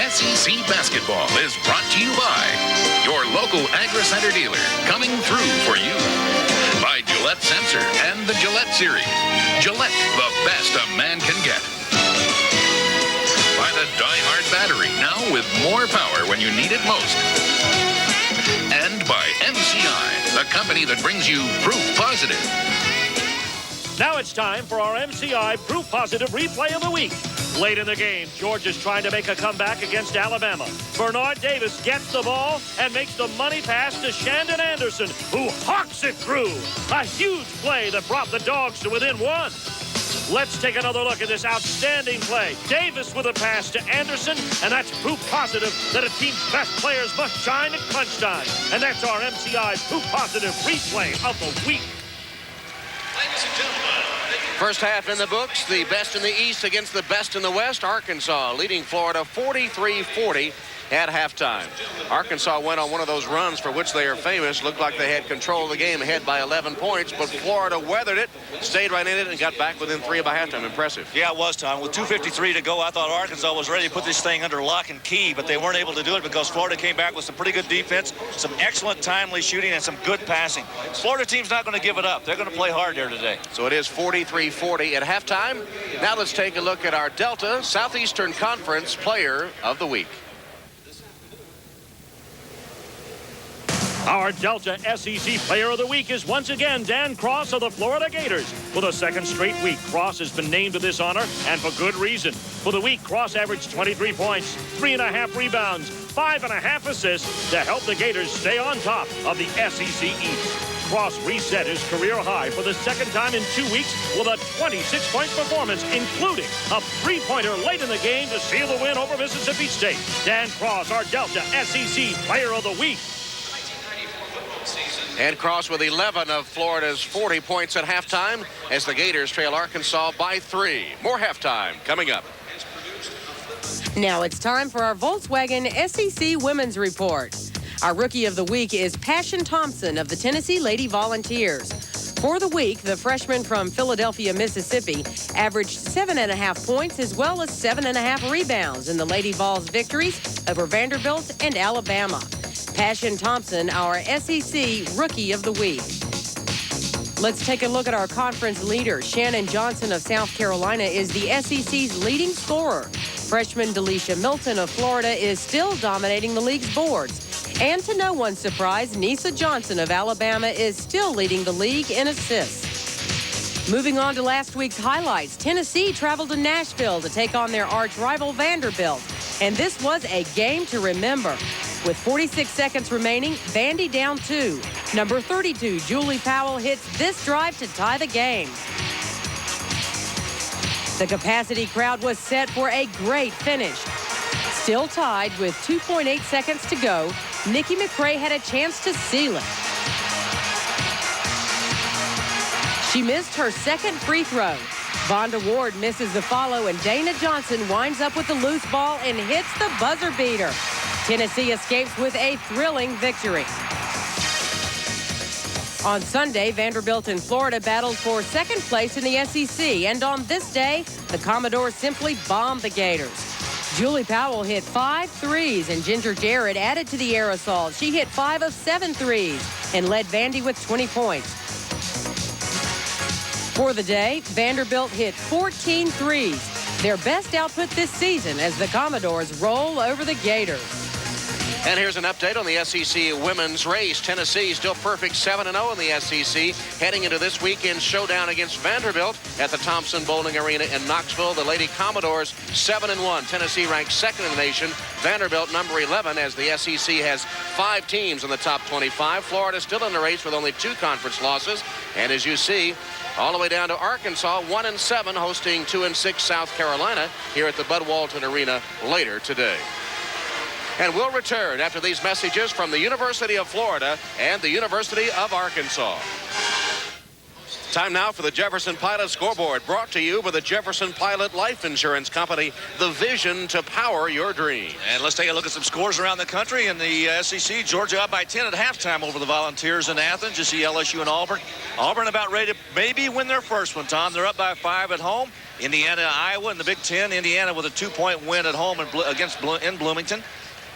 SEC Basketball is brought to you by your local Agri-Center dealer, coming through for you. By Gillette Sensor and the Gillette Series. Gillette, the best a man can get. By the Die-Hard battery, now with more power when you need it most. And by MCI, the company that brings you Proof Positive. Now it's time for our MCI Proof Positive Replay of the Week. Late in the game, Georgia's trying to make a comeback against Alabama. Bernard Davis gets the ball and makes the money pass to Shandon Anderson, who hawks it through. A huge play that brought the Dogs to within 1. Let's take another look at this outstanding play. Davis with a pass to Anderson, and that's proof positive that a team's best players must shine at crunch time. And that's our MCI Proof Positive Replay of the Week. Ladies and gentlemen, First half in the books, the best in the East against the best in the West. Arkansas leading Florida 43-40 at halftime. Arkansas went on one of those runs for which they are famous. Looked like they had control of the game, ahead by 11 points, but Florida weathered it, stayed right in it, and got back within 3 by halftime. Impressive. Yeah, it was, Tom. With 2:53 to go, I thought Arkansas was ready to put this thing under lock and key, but they weren't able to do it because Florida came back with some pretty good defense, some excellent timely shooting, and some good passing. Florida team's not going to give it up. They're going to play hard here today. So it is 43-40 at halftime. Now let's take a look at our Delta Southeastern Conference Player of the Week. Our Delta SEC Player of the Week is once again Dan Cross of the Florida Gators. For the second straight week, Cross has been named to this honor, and for good reason. For the week, Cross averaged 23 points, 3.5 rebounds, 5.5 assists to help the Gators stay on top of the SEC East. Cross reset his career high for the second time in 2 weeks with a 26-point performance, including a three-pointer late in the game to seal the win over Mississippi State. Dan Cross, our Delta SEC Player of the Week. And Cross with 11 of Florida's 40 points at halftime as the Gators trail Arkansas by 3. More halftime coming up. Now it's time for our Volkswagen SEC Women's Report. Our Rookie of the Week is Passion Thompson of the Tennessee Lady Volunteers. For the week, the freshman from Philadelphia, Mississippi, averaged 7.5 points as well as 7.5 rebounds in the Lady Vols' victories over Vanderbilt and Alabama. Passion Thompson, our SEC Rookie of the Week. Let's take a look at our conference leader. Shannon Johnson of South Carolina is the SEC's leading scorer. Freshman Delisha Milton of Florida is still dominating the league's boards. And to no one's surprise, Nisa Johnson of Alabama is still leading the league in assists. Moving on to last week's highlights, Tennessee traveled to Nashville to take on their arch rival Vanderbilt. And this was a game to remember. With 46 seconds remaining, Vandy down 2. Number 32, Julie Powell, hits this drive to tie the game. The capacity crowd was set for a great finish. Still tied with 2.8 seconds to go, Nikki McRae had a chance to seal it. She missed her second free throw. Vonda Ward misses the follow, and Dana Johnson winds up with the loose ball and hits the buzzer beater. Tennessee escapes with a thrilling victory. On Sunday, Vanderbilt and Florida battled for second place in the SEC, and on this day, the Commodores simply bombed the Gators. Julie Powell hit 5 threes, and Ginger Jarrett added to the air assault. She hit 5 of 7 threes and led Vandy with 20 points. For the day, Vanderbilt hit 14 threes, their best output this season as the Commodores roll over the Gators. And here's an update on the SEC women's race. Tennessee still perfect 7-0 in the SEC, heading into this weekend's showdown against Vanderbilt at the Thompson Bowling Arena in Knoxville. The Lady Commodores 7-1. Tennessee ranked second in the nation. Vanderbilt number 11, as the SEC has 5 teams in the top 25. Florida still in the race with only 2 conference losses. And as you see, all the way down to Arkansas, 1-7, hosting 2-6 South Carolina here at the Bud Walton Arena later today. And we'll return after these messages from the University of Florida and the University of Arkansas. Time now for the Jefferson Pilot Scoreboard, brought to you by the Jefferson Pilot Life Insurance Company, the vision to power your dreams. And let's take a look at some scores around the country. In the SEC, Georgia up by 10 at halftime over the Volunteers in Athens. You see LSU and Auburn. Auburn about ready to maybe win their first one, Tom. They're up by 5 at home. Indiana, Iowa in the Big Ten. Indiana with a 2-point win at home in Bloomington.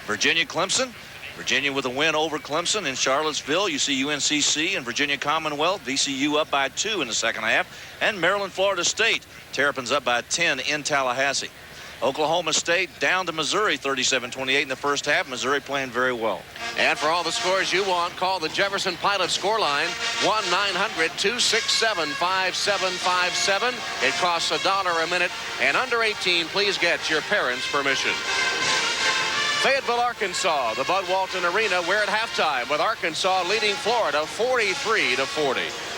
Virginia, Clemson. Virginia with a win over Clemson in Charlottesville. You see UNCC and Virginia Commonwealth. VCU up by 2 in the second half. And Maryland, Florida State. Terrapins up by 10 in Tallahassee. Oklahoma State down to Missouri 37-28 in the first half. Missouri playing very well. And for all the scores you want, call the Jefferson Pilot scoreline, 1-900-267-5757. It costs $1 a minute. And under 18, please get your parents' permission. Fayetteville, Arkansas, the Bud Walton Arena. We're at halftime with Arkansas leading Florida 43-40.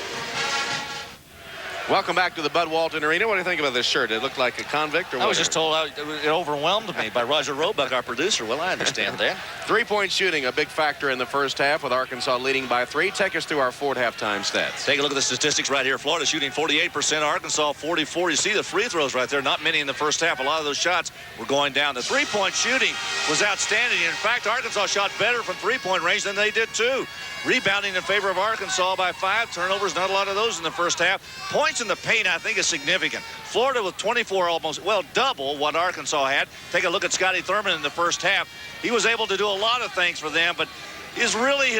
Welcome back to the Bud Walton Arena. What do you think about this shirt? It looked like a convict or what? I was just told it overwhelmed me by Roger Roebuck, our producer. Well, I understand that. 3-point shooting, a big factor in the first half with Arkansas leading by 3. Take us through our fourth halftime stats. Take a look at the statistics right here. Florida shooting 48%, Arkansas 44%. You see the free throws right there. Not many in the first half. A lot of those shots were going down. The 3-point shooting was outstanding. In fact, Arkansas shot better from 3-point range than they did too. Rebounding in favor of Arkansas by 5. Turnovers, not a lot of those in the first half. Points in the paint, I think, is significant. Florida with 24, almost, well, double what Arkansas had. Take a look at Scotty Thurman in the first half. He was able to do a lot of things for them, but his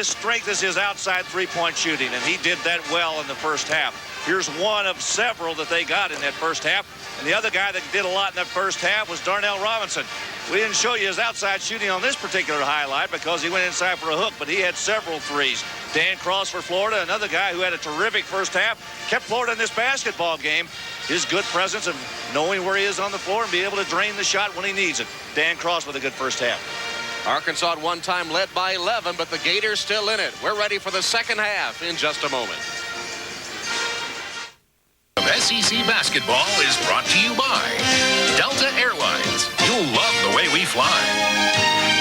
strength is his outside 3-point shooting, and he did that well in the first half. Here's one of several that they got in that first half. And the other guy that did a lot in that first half was Darnell Robinson. We didn't show you his outside shooting on this particular highlight because he went inside for a hook, but he had several threes. Dan Cross for Florida, another guy who had a terrific first half, kept Florida in this basketball game. His good presence of knowing where he is on the floor and being able to drain the shot when he needs it. Dan Cross with a good first half. Arkansas at one time led by 11, but the Gators still in it. We're ready for the second half in just a moment. SEC basketball is brought to you by Delta Airlines. You'll love the way we fly.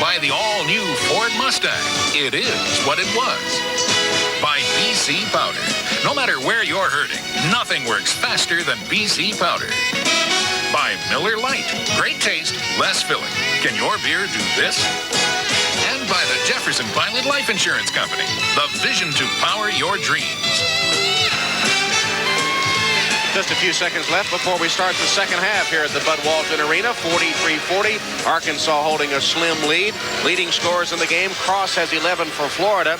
By the all-new Ford Mustang. It is what it was. By BC Powder. No matter where you're hurting, nothing works faster than BC Powder. By Miller Lite. Great taste, less filling. Can your beer do this? And by the Jefferson Pilot Life Insurance Company. The vision to power your dreams. Just a few seconds left before we start the second half here at the Bud Walton Arena. 43-40. Arkansas holding a slim lead. Leading scorers in the game. Cross has 11 for Florida.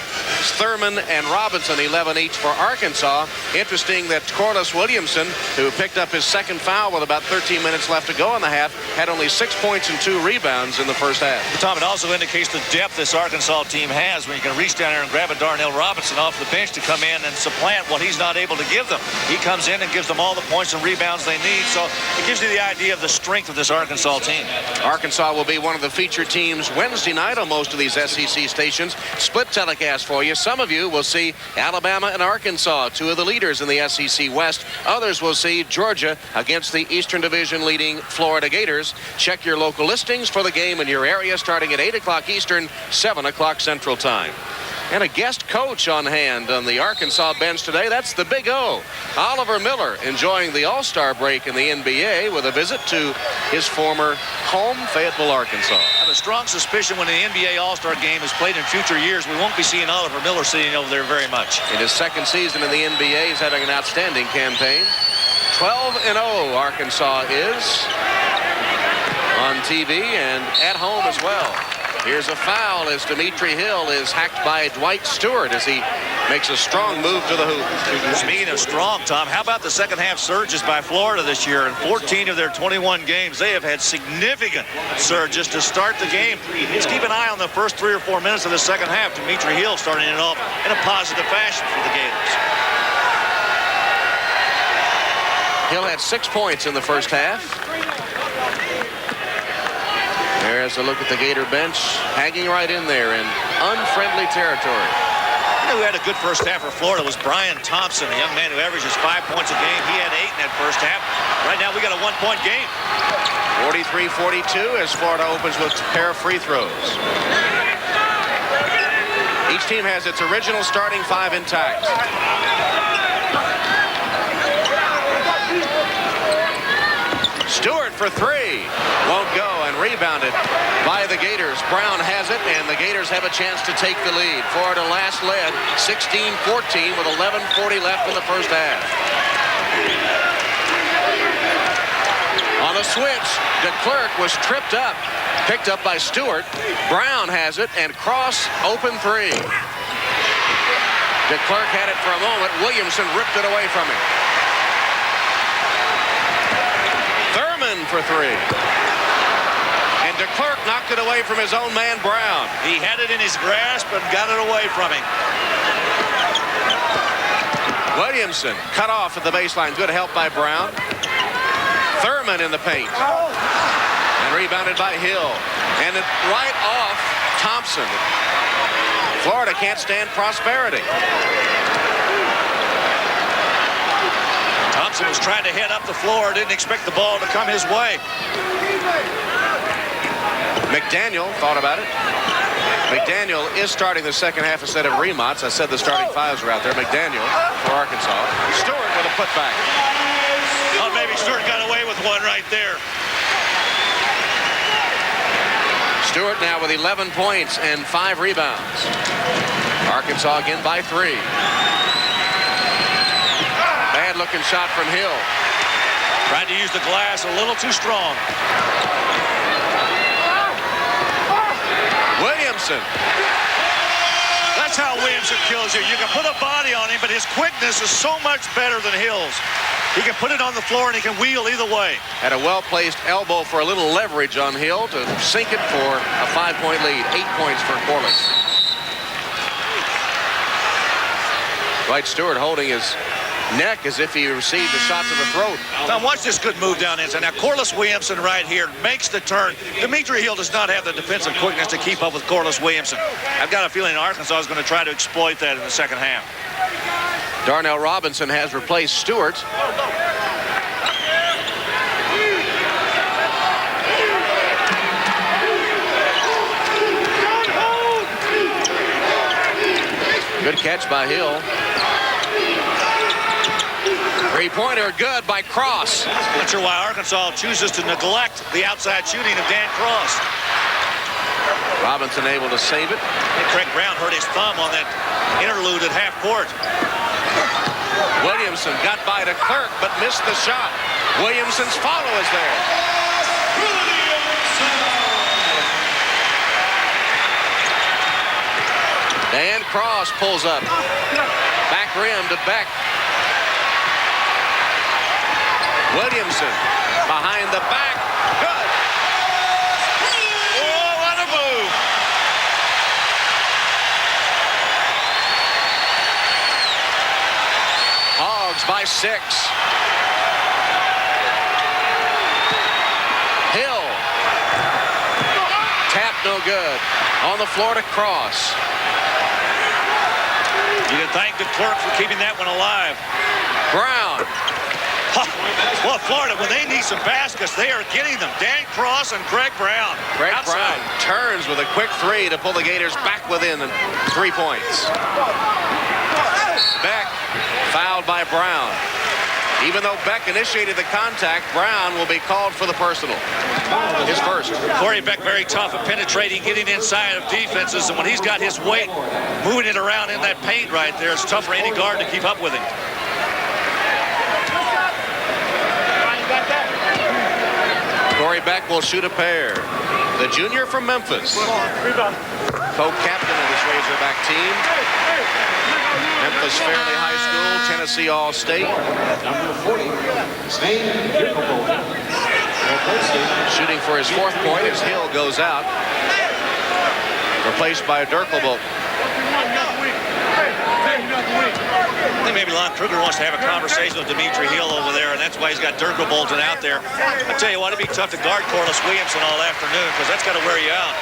Thurman and Robinson 11 each for Arkansas. Interesting that Corliss Williamson, who picked up his second foul with about 13 minutes left to go in the half, had only 6 points and 2 rebounds in the first half. Tom, it also indicates the depth this Arkansas team has when you can reach down there and grab a Darnell Robinson off the bench to come in and supplant what he's not able to give them. He comes in and gives them all the points and rebounds they need, so it gives you the idea of the strength of this Arkansas team. Arkansas will be one of the featured teams Wednesday night on most of these SEC stations. Split telecast for you. Some of you will see Alabama and Arkansas, 2 of the leaders in the SEC West. Others will see Georgia against the Eastern Division leading Florida Gators. Check your local listings for the game in your area starting at 8 o'clock Eastern, 7 o'clock Central Time. And a guest coach on hand on the Arkansas bench today. That's the Big O. Oliver Miller enjoying the All-Star break in the NBA with a visit to his former home, Fayetteville, Arkansas. I have a strong suspicion when the NBA All-Star game is played in future years, we won't be seeing Oliver Miller sitting over there very much. In his second season in the NBA, he's having an outstanding campaign. 12-0 Arkansas is on TV and at home as well. Here's a foul as Dimitri Hill is hacked by Dwight Stewart as he makes a strong move to the hoop. Speaking of strong, Tom, how about the second half surges by Florida this year? In 14 of their 21 games, they have had significant surges to start the game. Just keep an eye on the first 3 or 4 minutes of the second half. Dimitri Hill starting it off in a positive fashion for the Gators. Hill had 6 points in the first half. There's a look at the Gator bench, hanging right in there in unfriendly territory. You know who had a good first half for Florida was Brian Thompson, a young man who averages 5 points a game. He had 8 in that first half. Right now we got a 1-point game. 43-42 as Florida opens with a pair of free throws. Each team has its original starting 5 intact. Stewart for 3. Won't go, and rebounded by the Gators. Brown has it, and the Gators have a chance to take the lead. Florida last led 16-14 with 11:40 left in the first half. On the switch, DeClerc was tripped up. Picked up by Stewart. Brown has it, and Cross open 3. DeClerc had it for a moment. Williamson ripped it away from him. Thurman for 3. And DeClerc knocked it away from his own man, Brown. He had it in his grasp and got it away from him. Williamson cut off at the baseline. Good help by Brown. Thurman in the paint. And rebounded by Hill. And it right off Thompson. Florida can't stand prosperity. Thompson was trying to head up the floor, didn't expect the ball to come his way. McDaniel thought about it. McDaniel is starting the second half instead of Remots. I said the starting 5s were out there. McDaniel for Arkansas. Stewart with a putback. Oh, maybe Stewart got away with one right there. Stewart now with 11 points and 5 rebounds. Arkansas again by 3. Bad looking shot from Hill. Tried to use the glass a little too strong. Williamson. That's how Williamson kills you. You can put a body on him, but his quickness is so much better than Hill's. He can put it on the floor and he can wheel either way. Had a well-placed elbow for a little leverage on Hill to sink it for a 5-point lead. 8 points for Corliss. Dwight Stewart holding his neck as if he received a shot to the throat. Now watch this good move down inside. Now Corliss Williamson right here makes the turn. Dimitri Hill does not have the defensive quickness to keep up with Corliss Williamson. I've got a feeling Arkansas is going to try to exploit that in the second half. Darnell Robinson has replaced Stewart. Good catch by Hill. Three-pointer good by Cross. Not sure why Arkansas chooses to neglect the outside shooting of Dan Cross. Robinson able to save it. And Craig Brown hurt his thumb on that interlude at half court. Williamson got by to Clerk but missed the shot. Williamson's follow is there. Dan Cross pulls up. Back rim to Beck. Williamson behind the back. Good. Oh, what a move. Hogs by 6. Hill. Tap no good. On the floor to Cross. You can thank the clerk for keeping that one alive. Brown. Well, Florida, when they need some baskets, they are getting them. Dan Cross and Greg Brown. Greg outside. Brown turns with a quick 3 to pull the Gators back within 3 points. Beck fouled by Brown. Even though Beck initiated the contact, Brown will be called for the personal. His first. Corey Beck very tough at penetrating, getting inside of defenses, and when he's got his weight moving it around in that paint right there, it's tough for any guard to keep up with him. Corey Beck will shoot a pair. The junior from Memphis. Co-captain of this Razorback team. Memphis Fairleigh High School, Tennessee All-State. Number 40, Zane Dierkelbold. Shooting for his 4th point as Hill goes out. Replaced by Dierkelbold. I think maybe Lon Kruger wants to have a conversation with Dimitri Hill over there, and that's why he's got Dierkelbold out there. I tell you what, it'd be tough to guard Corliss Williamson all afternoon because that's got to wear you out.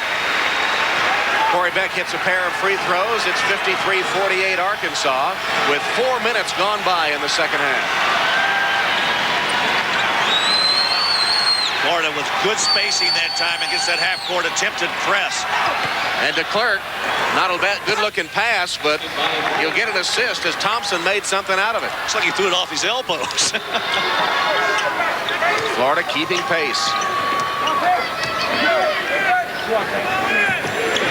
Corey Beck hits a pair of free throws. It's 53-48 Arkansas with 4 minutes gone by in the second half. Florida with good spacing that time against that half-court attempted press. And DeClerc, not a bad, good-looking pass, but he'll get an assist as Thompson made something out of it. Looks like he threw it off his elbows. Florida keeping pace.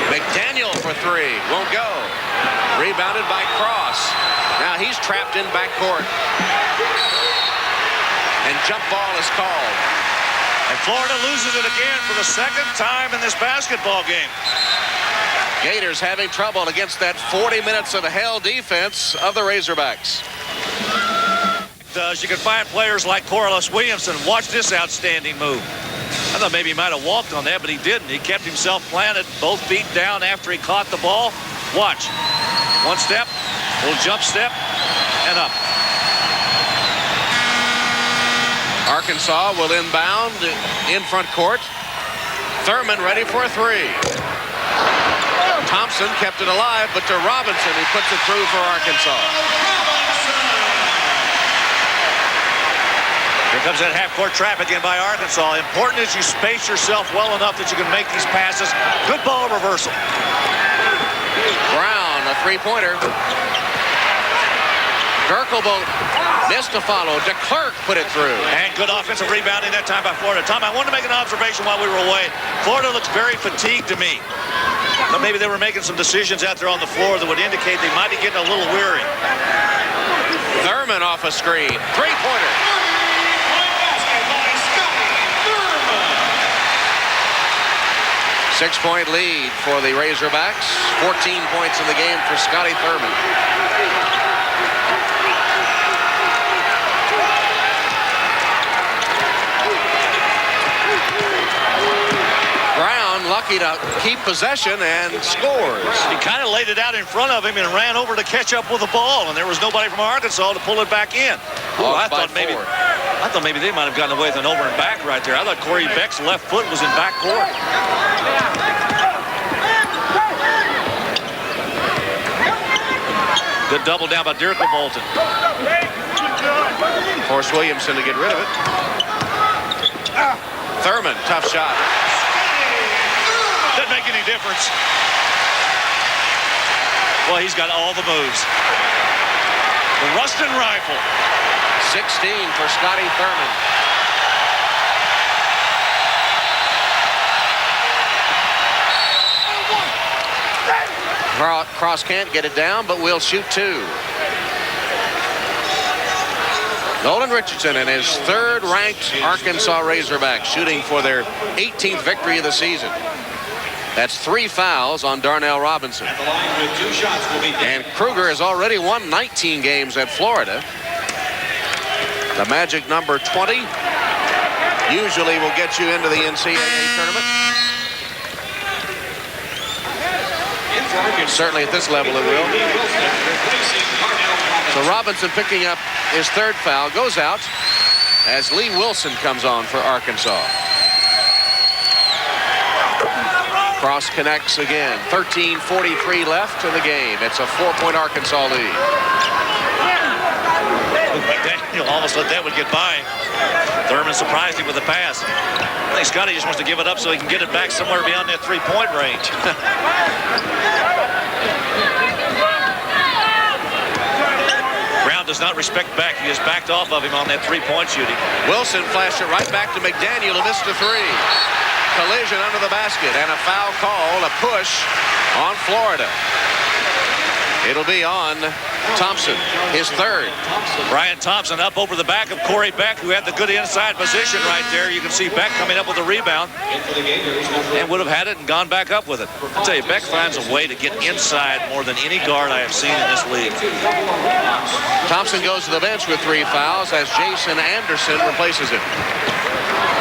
McDaniel for 3. Won't go. Rebounded by Cross. Now he's trapped in backcourt. And jump ball is called. And Florida loses it again for the 2nd time in this basketball game. Gators having trouble against that 40 minutes of hell defense of the Razorbacks. You can find players like Corliss Williamson. Watch this outstanding move. I thought maybe he might have walked on that, but he didn't. He kept himself planted, both feet down after he caught the ball. Watch. 1 step, little jump step, and up. Arkansas will inbound in front court. Thurman ready for a 3. Thompson kept it alive, but to Robinson, who puts it through for Arkansas. Here comes that half-court trap again by Arkansas. Important is you space yourself well enough that you can make these passes. Good ball reversal. Brown, a 3-pointer. Dierkelbold missed to follow. DeClerc put it through. And good offensive rebounding that time by Florida. Tom, I wanted to make an observation while we were away. Florida looks very fatigued to me. But maybe they were making some decisions out there on the floor that would indicate they might be getting a little weary. Thurman off a screen. 3-pointer. 6-point lead for the Razorbacks. 14 points in the game for Scotty Thurman. Brown lucky to keep possession and scores. He kind of laid it out in front of him and ran over to catch up with the ball, and there was nobody from Arkansas to pull it back in. Oh, I thought maybe they might have gotten away with an over and back right there. I thought Corey Beck's left foot was in back court. Good double down by Dierkelbold. Force Williamson to get rid of it. Thurman, tough shot. Doesn't make any difference. Well, he's got all the moves. The Ruston rifle. 16 for Scotty Thurman. Cross can't get it down, but will shoot 2. Nolan Richardson and his 3rd-ranked Arkansas Razorbacks shooting for their 18th victory of the season. That's 3 fouls on Darnell Robinson. At the line with 2 shots will be And Kruger has already won 19 games at Florida. The magic number 20 usually will get you into the NCAA tournament. Certainly at this level it will. So Robinson picking up his 3rd foul, goes out as Lee Wilson comes on for Arkansas. Cross connects again. 13:43 left in the game. It's a 4-point Arkansas lead. McDaniel almost let that one get by. Thurman surprised him with the pass. I think Scotty just wants to give it up so he can get it back somewhere beyond that 3-point range. Brown does not respect Beck. He just backed off of him on that 3-point shooting. Wilson flashed it right back to McDaniel, who missed a 3. Collision under the basket and a foul call, a push on Florida. It'll be on Thompson, his third. Brian Thompson up over the back of Corey Beck, who had the good inside position right there. You can see Beck coming up with a rebound and would have had it and gone back up with it. I'll tell you, Beck finds a way to get inside more than any guard I have seen in this league. Thompson goes to the bench with 3 fouls as Jason Anderson replaces him.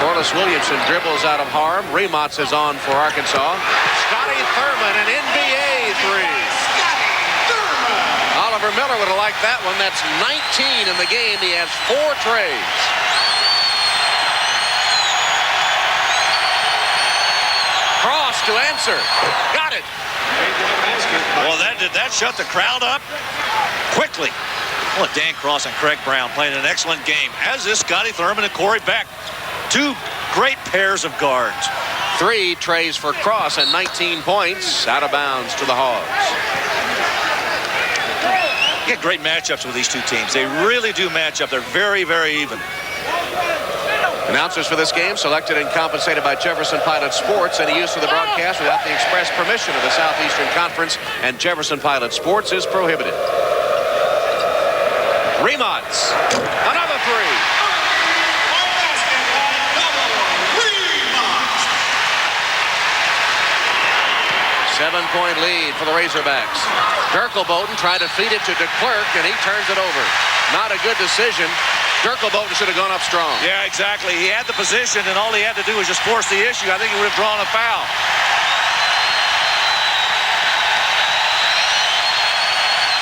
Corliss Williamson dribbles out of harm. Rematz is on for Arkansas. Scotty Thurman, an NBA three. Oliver Miller would have liked that one. That's 19 in the game. He has 4 trays. Cross to answer. Got it. Well, that shut the crowd up quickly. Well, Dan Cross and Craig Brown playing an excellent game, as is Scotty Thurman and Corey Beck. 2 great pairs of guards. 3 trays for Cross and 19 points. Out of bounds to the Hogs. You get great matchups with these 2 teams. They really do match up. They're very, very even. Announcers for this game selected and compensated by Jefferson Pilot Sports. Any use of the broadcast without the express permission of the Southeastern Conference and Jefferson Pilot Sports is prohibited. Rematz. Another 3. 7-point lead for the Razorbacks. Dirkelboten tried to feed it to DeClerc, and he turns it over. Not a good decision. Dirkelboten should have gone up strong. Yeah, exactly. He had the position, and all he had to do was just force the issue. I think he would have drawn a foul.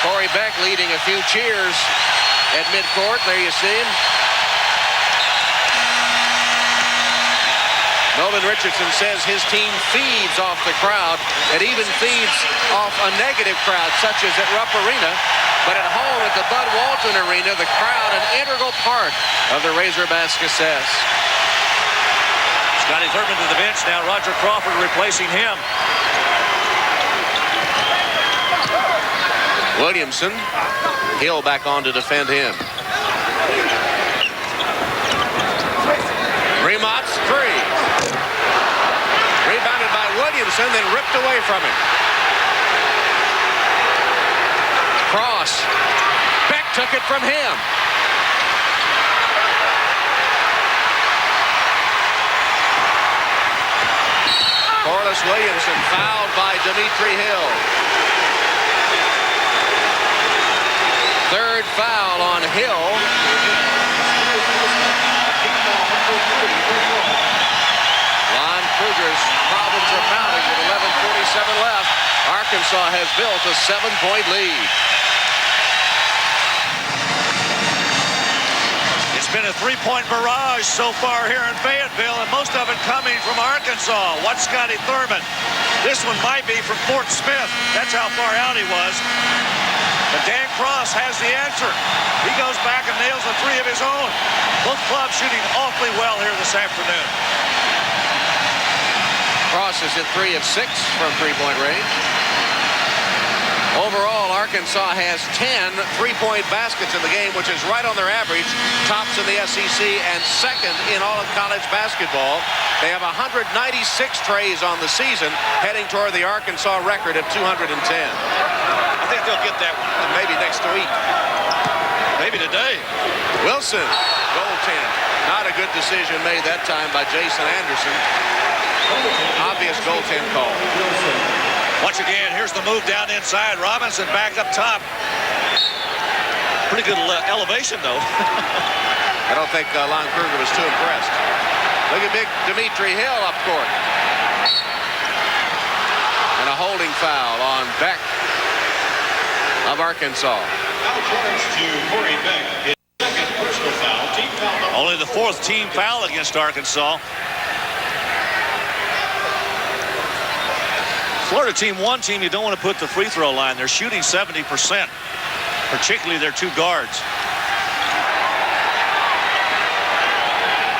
Corey Beck leading a few cheers at midcourt. There you see him. Nolan Richardson says his team feeds off the crowd. It even feeds off a negative crowd, such as at Rupp Arena. But at home at the Bud Walton Arena, the crowd an integral part of the Razorbacks' success. Scotty Thurman to the bench now. Roger Crawford replacing him. Williamson, Hill back on to defend him. Rematz, 3. Rebounded by Williamson, then ripped away from him. Cross. Beck took it from him. Corliss Williamson fouled by Dimitri Hill. 3rd foul on Hill. Lon Kruger's problems are mounting with 11:47 left. Arkansas has built a 7-point lead. It's been a 3-point barrage so far here in Fayetteville, and most of it coming from Arkansas. What's Scotty Thurman? This one might be from Fort Smith. That's how far out he was. But Dan Cross has the answer. He goes back and nails a 3 of his own. Both clubs shooting awfully well here this afternoon. Cross is at 3 of 6 from 3-point range. Overall, Arkansas has 10 3-point baskets in the game, which is right on their average. Tops in the SEC and 2nd in all of college basketball. They have 196 trays on the season, heading toward the Arkansas record of 210. I think they'll get that one. Maybe next week. Maybe today. Wilson, goaltend. Not a good decision made that time by Jason Anderson. Obvious goaltend call. Once again, here's the move down inside. Robinson back up top. Pretty good elevation, though. I don't think Lon Kruger was too impressed. Look at big Dimitri Hill up court. And a holding foul on Beck of Arkansas. Foul charge to Corey Beck. His 2nd personal foul. Team foul. Only the 4th team foul against Arkansas. Florida team, one team you don't want to put the free throw line. They're shooting 70%, particularly their 2 guards.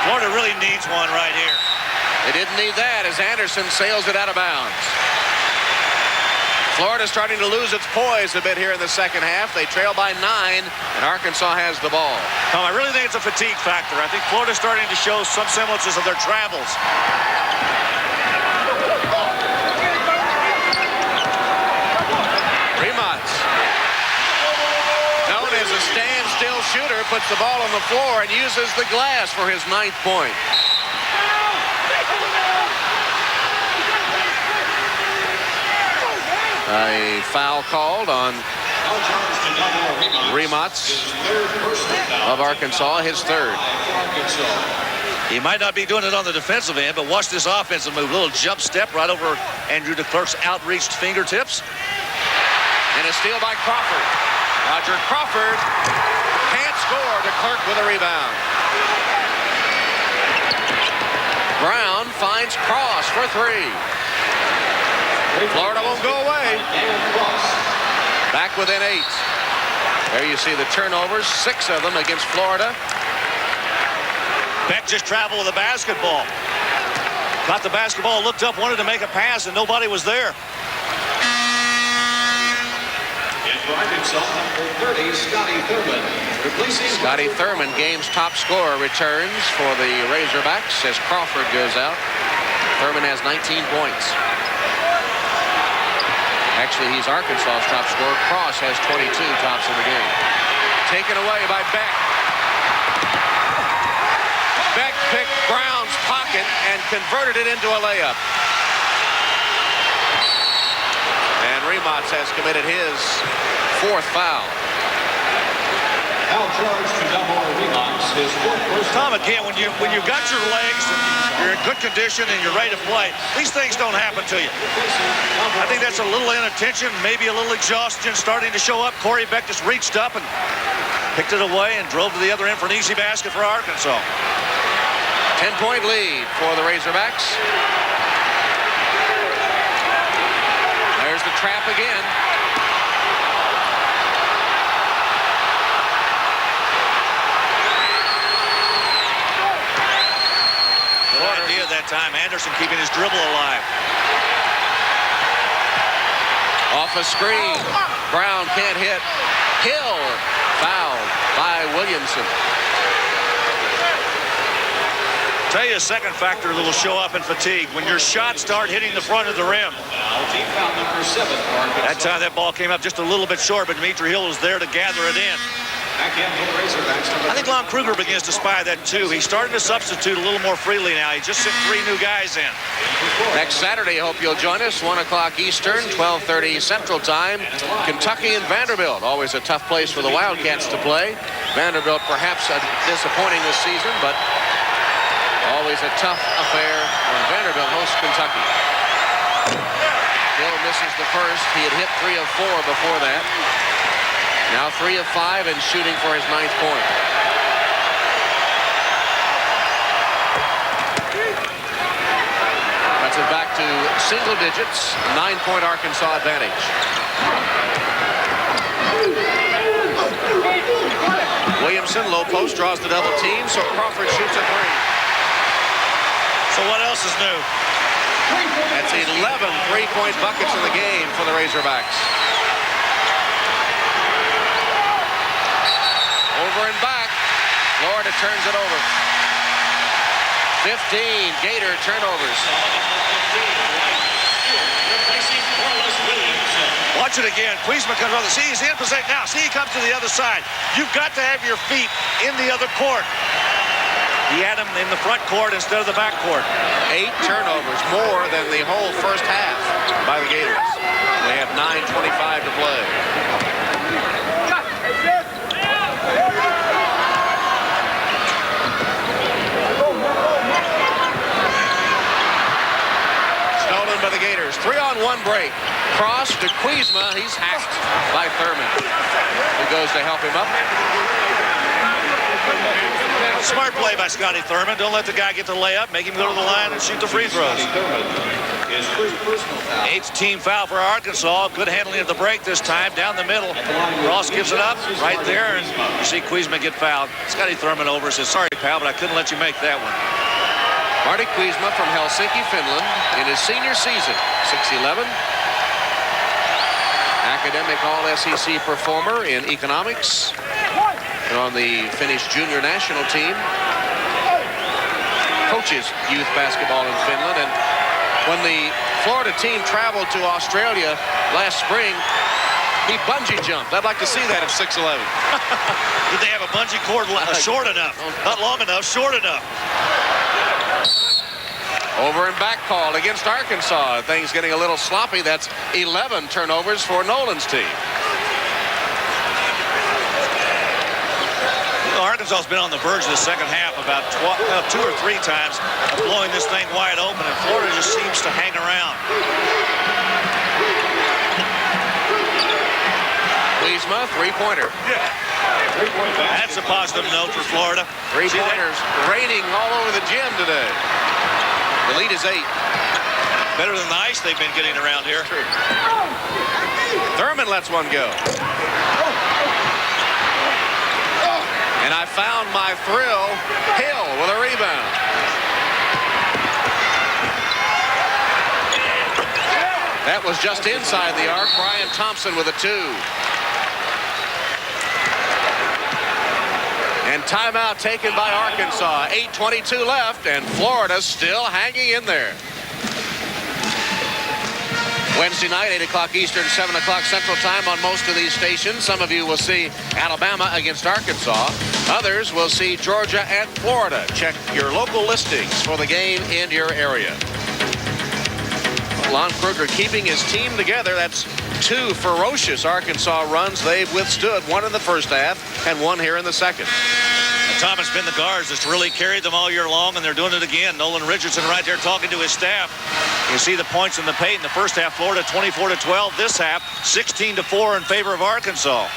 Florida really needs one right here. They didn't need that as Anderson sails it out of bounds. Florida starting to lose its poise a bit here in the second half. They trail by 9, and Arkansas has the ball. Tom, I really think it's a fatigue factor. I think Florida's starting to show some semblances of their travels. shooter puts the ball on the floor and uses the glass for his 9th point. A foul called on Rematz of Arkansas, his 3rd. He might not be doing it on the defensive end, but watch this offensive move. Little jump step right over Andrew DeClerc's outreached fingertips. And a steal by Crawford. Roger Crawford can't score. DeClerc with a rebound. Brown finds Cross for 3. Florida won't go away. Back within 8. There you see the turnovers, 6 of them against Florida. Beck just traveled with the basketball. Got the basketball, looked up, wanted to make a pass, and nobody was there. And for Arkansas, number 30, Scotty Thurman. Replacing Scotty Thurman, game's top scorer, returns for the Razorbacks as Crawford goes out. Thurman has 19 points. Actually, he's Arkansas's top scorer. Cross has 22 tops in the game. Taken away by Beck. Beck picked Brown's pocket and converted it into a layup. And Rematz has committed his 4th foul. Foul charge to Delmore Rematz, his 4th personal. Tom, again, when you've got your legs, and you're in good condition, and you're ready to play, these things don't happen to you. I think that's a little inattention, maybe a little exhaustion starting to show up. Corey Beck just reached up and picked it away and drove to the other end for an easy basket for Arkansas. 10-point lead for the Razorbacks. There's the trap again. Good idea that time. Anderson keeping his dribble alive. Off a screen. Brown can't hit. Hill fouled by Williamson. Tell you a second factor that will show up in fatigue. When your shots start hitting the front of the rim. Team foul number 7 for Arkansas. That time that ball came up just a little bit short, but Dimitri Hill was there to gather it in. Back in for the Razorbacks. I think Lon Kruger begins to spy that too. He's starting to substitute a little more freely now. He just sent 3 new guys in. Next Saturday, I hope you'll join us. 1 o'clock Eastern, 12:30 Central Time. Kentucky and Vanderbilt. Always a tough place for the Wildcats to play. Vanderbilt perhaps disappointing this season, but always a tough affair when Vanderbilt hosts Kentucky. Hill misses the first. He had hit 3 of 4 before that. Now 3 of 5 and shooting for his 9th point. That's it back to single digits. 9-point Arkansas advantage. Williamson, low post, draws the double team, so Crawford shoots a 3. So what else is new? That's 11 3-point buckets in the game for the Razorbacks. Over and back. Florida turns it over. 15 Gator turnovers. Watch it again. Kuzma comes on. See, he's in possession now. See, he comes to the other side. You've got to have your feet in the other court. He had him in the front court instead of the back court. 8 turnovers, more than the whole first half by the Gators. They have 9:25 to play. Stolen by the Gators. 3-on-1 break. Cross to Kuzma. He's hacked by Thurman, who goes to help him up. Smart play by Scotty Thurman. Don't let the guy get the layup. Make him go to the line and shoot the free throws. 8th team foul for Arkansas. Good handling of the break this time. Down the middle. Ross gives it up right there, and you see Kuzma get fouled. Scotty Thurman over says, sorry, pal, but I couldn't let you make that one. Marty Kuzma from Helsinki, Finland, in his senior season. 6'11". Academic All-SEC performer in economics. And on the Finnish junior national team. Coaches youth basketball in Finland. And when the Florida team traveled to Australia last spring, He bungee jumped. I'd like to see that at 6'11". Did they have a bungee cord short enough? Not long enough, short enough. Over and back call against Arkansas. Things getting a little sloppy. That's 11 turnovers for Nolan's team. Arkansas's been on the verge of the second half about 2 or 3 times of blowing this thing wide open, and Florida just seems to hang around. Wiesma, three-pointer. That's a positive note for Florida. Three-pointers raining all over the gym today. The lead is 8. Better than the ice they've been getting around here. Thurman lets one go. And I found my thrill. Hill with a rebound. That was just inside the arc. Brian Thompson with a 2. And timeout taken by Arkansas. 8:22 left, and Florida still hanging in there. Wednesday night, 8 o'clock Eastern, 7 o'clock Central Time on most of these stations. Some of you will see Alabama against Arkansas. Others will see Georgia and Florida. Check your local listings for the game in your area. Lon Kruger keeping his team together. That's 2 ferocious Arkansas runs they've withstood. 1 in the first half and 1 here in the second. And Thomas been the guards that's really carried them all year long, and they're doing it again. Nolan Richardson right there talking to his staff. You see the points in the paint in the first half. Florida 24-12. This half 16-4 in favor of Arkansas.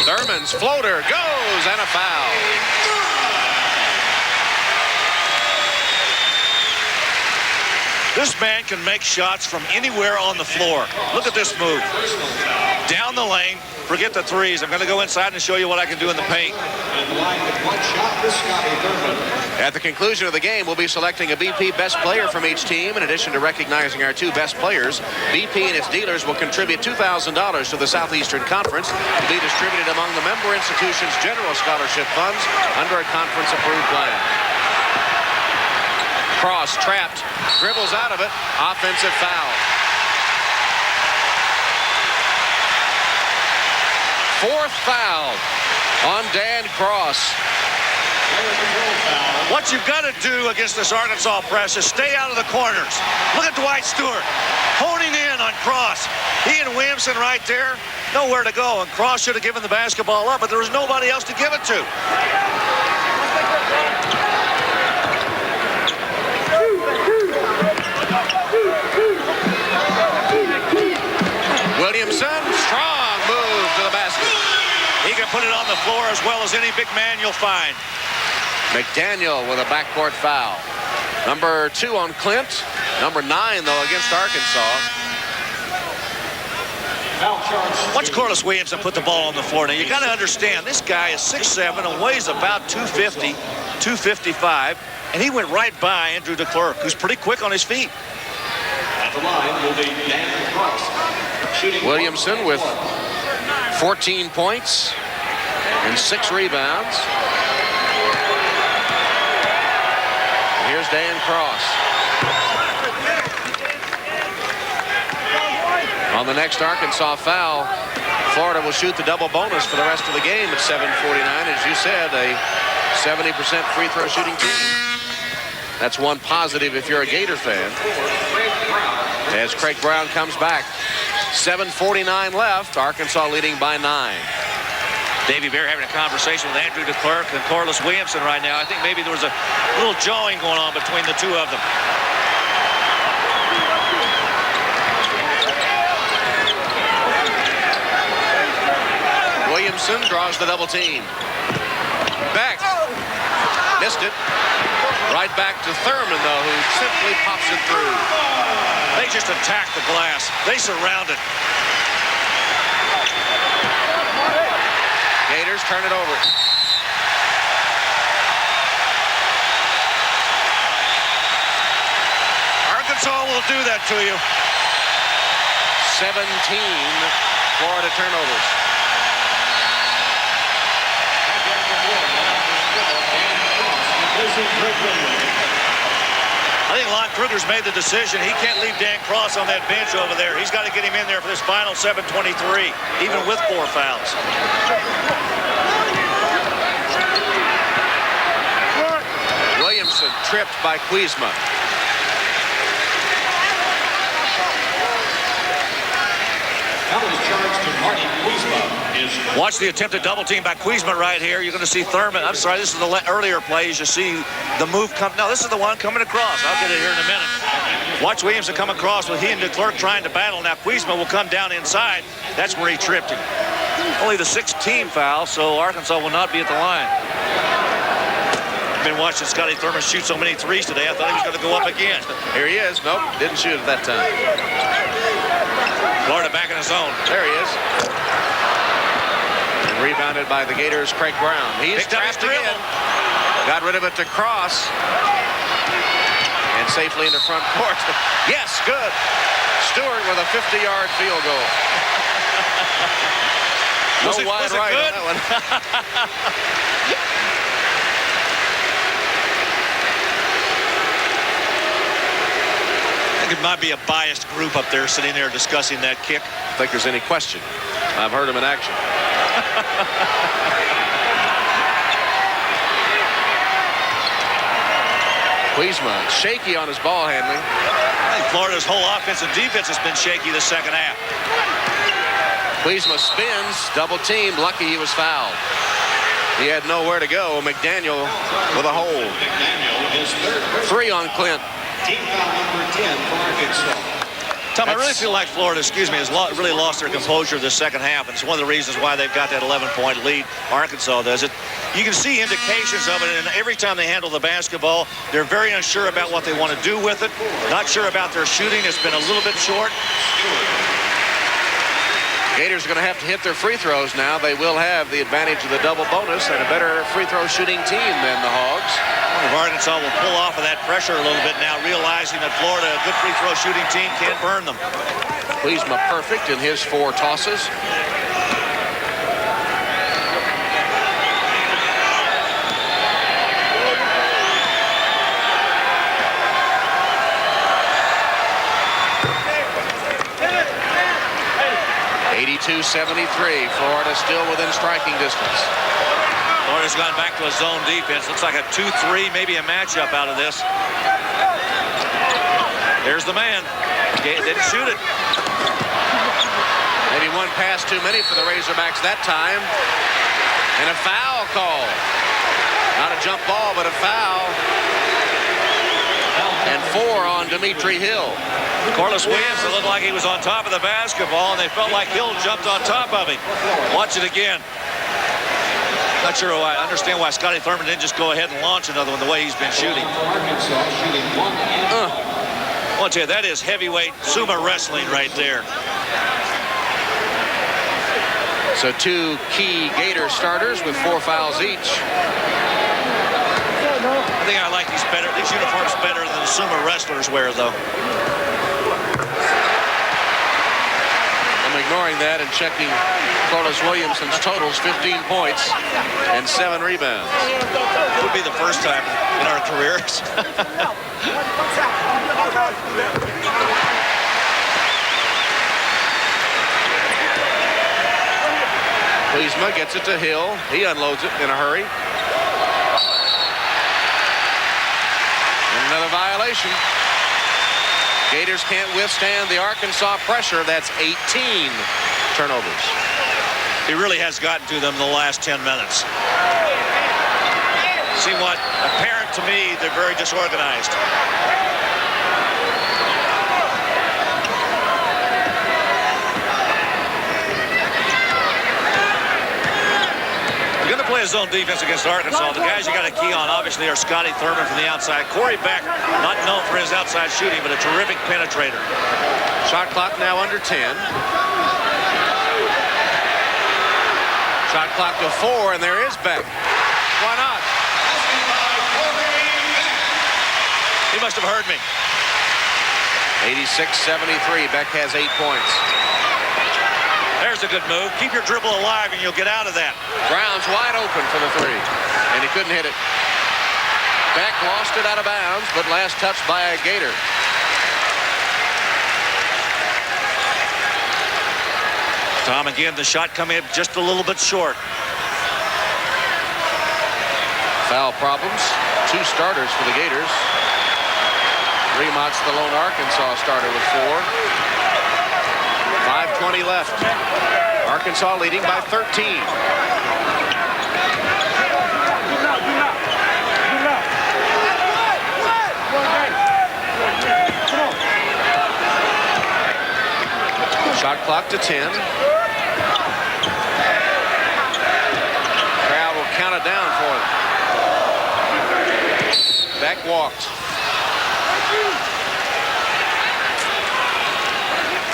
Thurman's floater goes, and a foul. This man can make shots from anywhere on the floor. Look at this move. Down the lane, forget the threes. I'm going to go inside and show you what I can do in the paint. At the conclusion of the game, we'll be selecting a BP best player from each team. In addition to recognizing our 2 best players, BP and its dealers will contribute $2,000 to the Southeastern Conference to be distributed among the member institutions' general scholarship funds under a conference-approved plan. Cross trapped, dribbles out of it, offensive foul. 4th foul on Dan Cross. What you've got to do against this Arkansas press is stay out of the corners. Look at Dwight Stewart honing in on Cross. He and Williamson right there, nowhere to go. And Cross should have given the basketball up, but there was nobody else to give it to. Williamson, strong move to the basket. He can put it on the floor as well as any big man you'll find. McDaniel with a backcourt foul. Number 2 on Clint. Number 9, though, against Arkansas. Watch Corliss Williamson put the ball on the floor. Now, you got to understand, this guy is 6'7" and weighs about 250, 255, and he went right by Andrew DeClercq, who's pretty quick on his feet. At the line will be Dan Cross. Williamson with 14 points and 6 rebounds. And here's Dan Cross. On the next Arkansas foul, Florida will shoot the double bonus for the rest of the game at 7:49. As you said, a 70% free throw shooting team. That's one positive if you're a Gator fan. As Craig Brown comes back. 7:49 left, Arkansas leading by 9. Davey Bear having a conversation with Andrew DeClercq and Corliss Williamson right now. I think maybe there was a little jawing going on between the 2 of them. Williamson draws the double team. Back. Missed it. Right back to Thurman, though, who simply pops it through. They just attack the glass. They surround it. Gators turn it over. Arkansas will do that to you. 17 Florida turnovers. I think Lon Kruger's made the decision. He can't leave Dan Cross on that bench over there. He's got to get him in there for this final 7:23, even with 4 fouls. Williamson tripped by Kuzma. Foul charged to Marty Kuzma is Watch the attempted double team by Kuzma right here. You're going to see Thurman. I'm sorry, this is the earlier plays. You see the move come. No, this is the one coming across. I'll get it here in a minute. Watch Williamson come across with he and DeClerc trying to battle. Now Kuzma will come down inside. That's where he tripped him. Only the 6th foul, so Arkansas will not be at the line. I've been watching Scotty Thurman shoot so many threes today. I thought he was going to go up again. Here he is. Nope, didn't shoot at that time. Florida back in his zone. There he is. And rebounded by the Gators' Craig Brown. He's Picked up his trapped again. Got rid of it to Cross. And safely into front court. Yes, good. Stewart with a 50-yard field goal. No wide right on that one. I think it might be a biased group up there sitting there discussing that kick. I think there's any question. I've heard him in action. Kuzma shaky on his ball handling. I think Florida's whole offense and defense has been shaky the second half. Kuzma spins, double teamed. Lucky he was fouled. He had nowhere to go. McDaniel with a hold. McDaniel, his 3rd 3 on Clint. team foul number 10 for Arkansas. Tom, I really feel like Florida, has really lost their composure this second half, and it's one of the reasons why they've got that 11-point lead. Arkansas does it. You can see indications of it, and every time they handle the basketball, they're very unsure about what they want to do with it. Not sure about their shooting. It's been a little bit short. Gators are going to have to hit their free throws now. They will have the advantage of the double bonus and a better free throw shooting team than the Hogs. If Arkansas will pull off of that pressure a little bit now, realizing that Florida, a good free throw shooting team, can't burn them. Kuzma perfect in his 4 tosses. .73. Florida still within striking distance. Florida's gone back to a zone defense. Looks like a 2-3, maybe a matchup out of this. There's the man. Didn't shoot it. Maybe one pass too many for the Razorbacks that time. And a foul call. Not a jump ball, but a foul. And 4 on Dimitri Hill. Corliss Williams, it looked like he was on top of the basketball, and they felt like Hill jumped on top of him. Watch it again. Not sure why. I understand why Scotty Thurman didn't just go ahead and launch another one the way he's been shooting. Arkansas shooting 1 and 1. I'll tell you, that is heavyweight sumo wrestling right there. So 2 key Gator starters with 4 fouls each. I think I like these uniforms better than the sumo wrestlers wear, though. I'm ignoring that and checking Corliss Williamson's totals, 15 points and 7 rebounds. It would be the first time in our careers. Kuzma gets it to Hill. He unloads it in a hurry. And another violation. Gators can't withstand the Arkansas pressure. That's 18 turnovers. He really has gotten to them in the last 10 minutes. See what? Apparent to me, they're very disorganized. You're going to play a zone defense against Arkansas. The guys you got to key on, obviously, are Scotty Thurman from the outside. Corey Beck, not known for his outside shooting, but a terrific penetrator. Shot clock now under 10. Shot clock to 4, and there is Beck. Why not? He must have heard me. 86-73. Beck has 8 points. There's a good move. Keep your dribble alive, and you'll get out of that. Brown's wide open for the 3, and he couldn't hit it. Beck lost it out of bounds, but last touched by a Gator. Tom, again, the shot coming up just a little bit short. Foul problems. 2 starters for the Gators. Remont's the lone Arkansas starter with 4. 5:20 left. Arkansas leading by 13. Shot clock to 10. Crowd will count it down for them. Beck walked.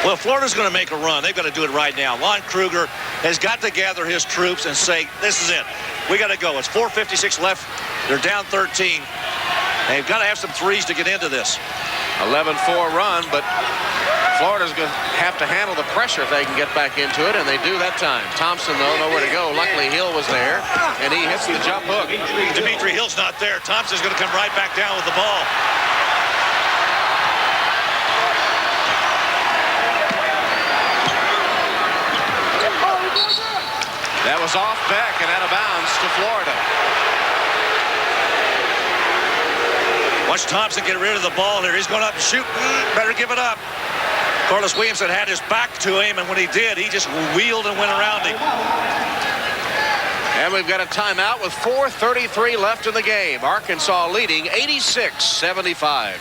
Well, Florida's going to make a run. They've got to do it right now. Lon Kruger has got to gather his troops and say, this is it. We got to go. It's 4:56 left. They're down 13. They've got to have some threes to get into this. 11-4 run, but Florida's going to have to handle the pressure if they can get back into it, and they do that time. Thompson, though, nowhere to go. Luckily, Hill was there, and he hits the jump hook. Dimitri Hill's not there. Thompson's going to come right back down with the ball. That was off Beck and out of bounds to Florida. Watch Thompson get rid of the ball here. He's going up and shoot. Better give it up. Corliss Williamson had his back to him, and when he did, he just wheeled and went around him. And we've got a timeout with 4:33 left in the game. Arkansas leading 86-75.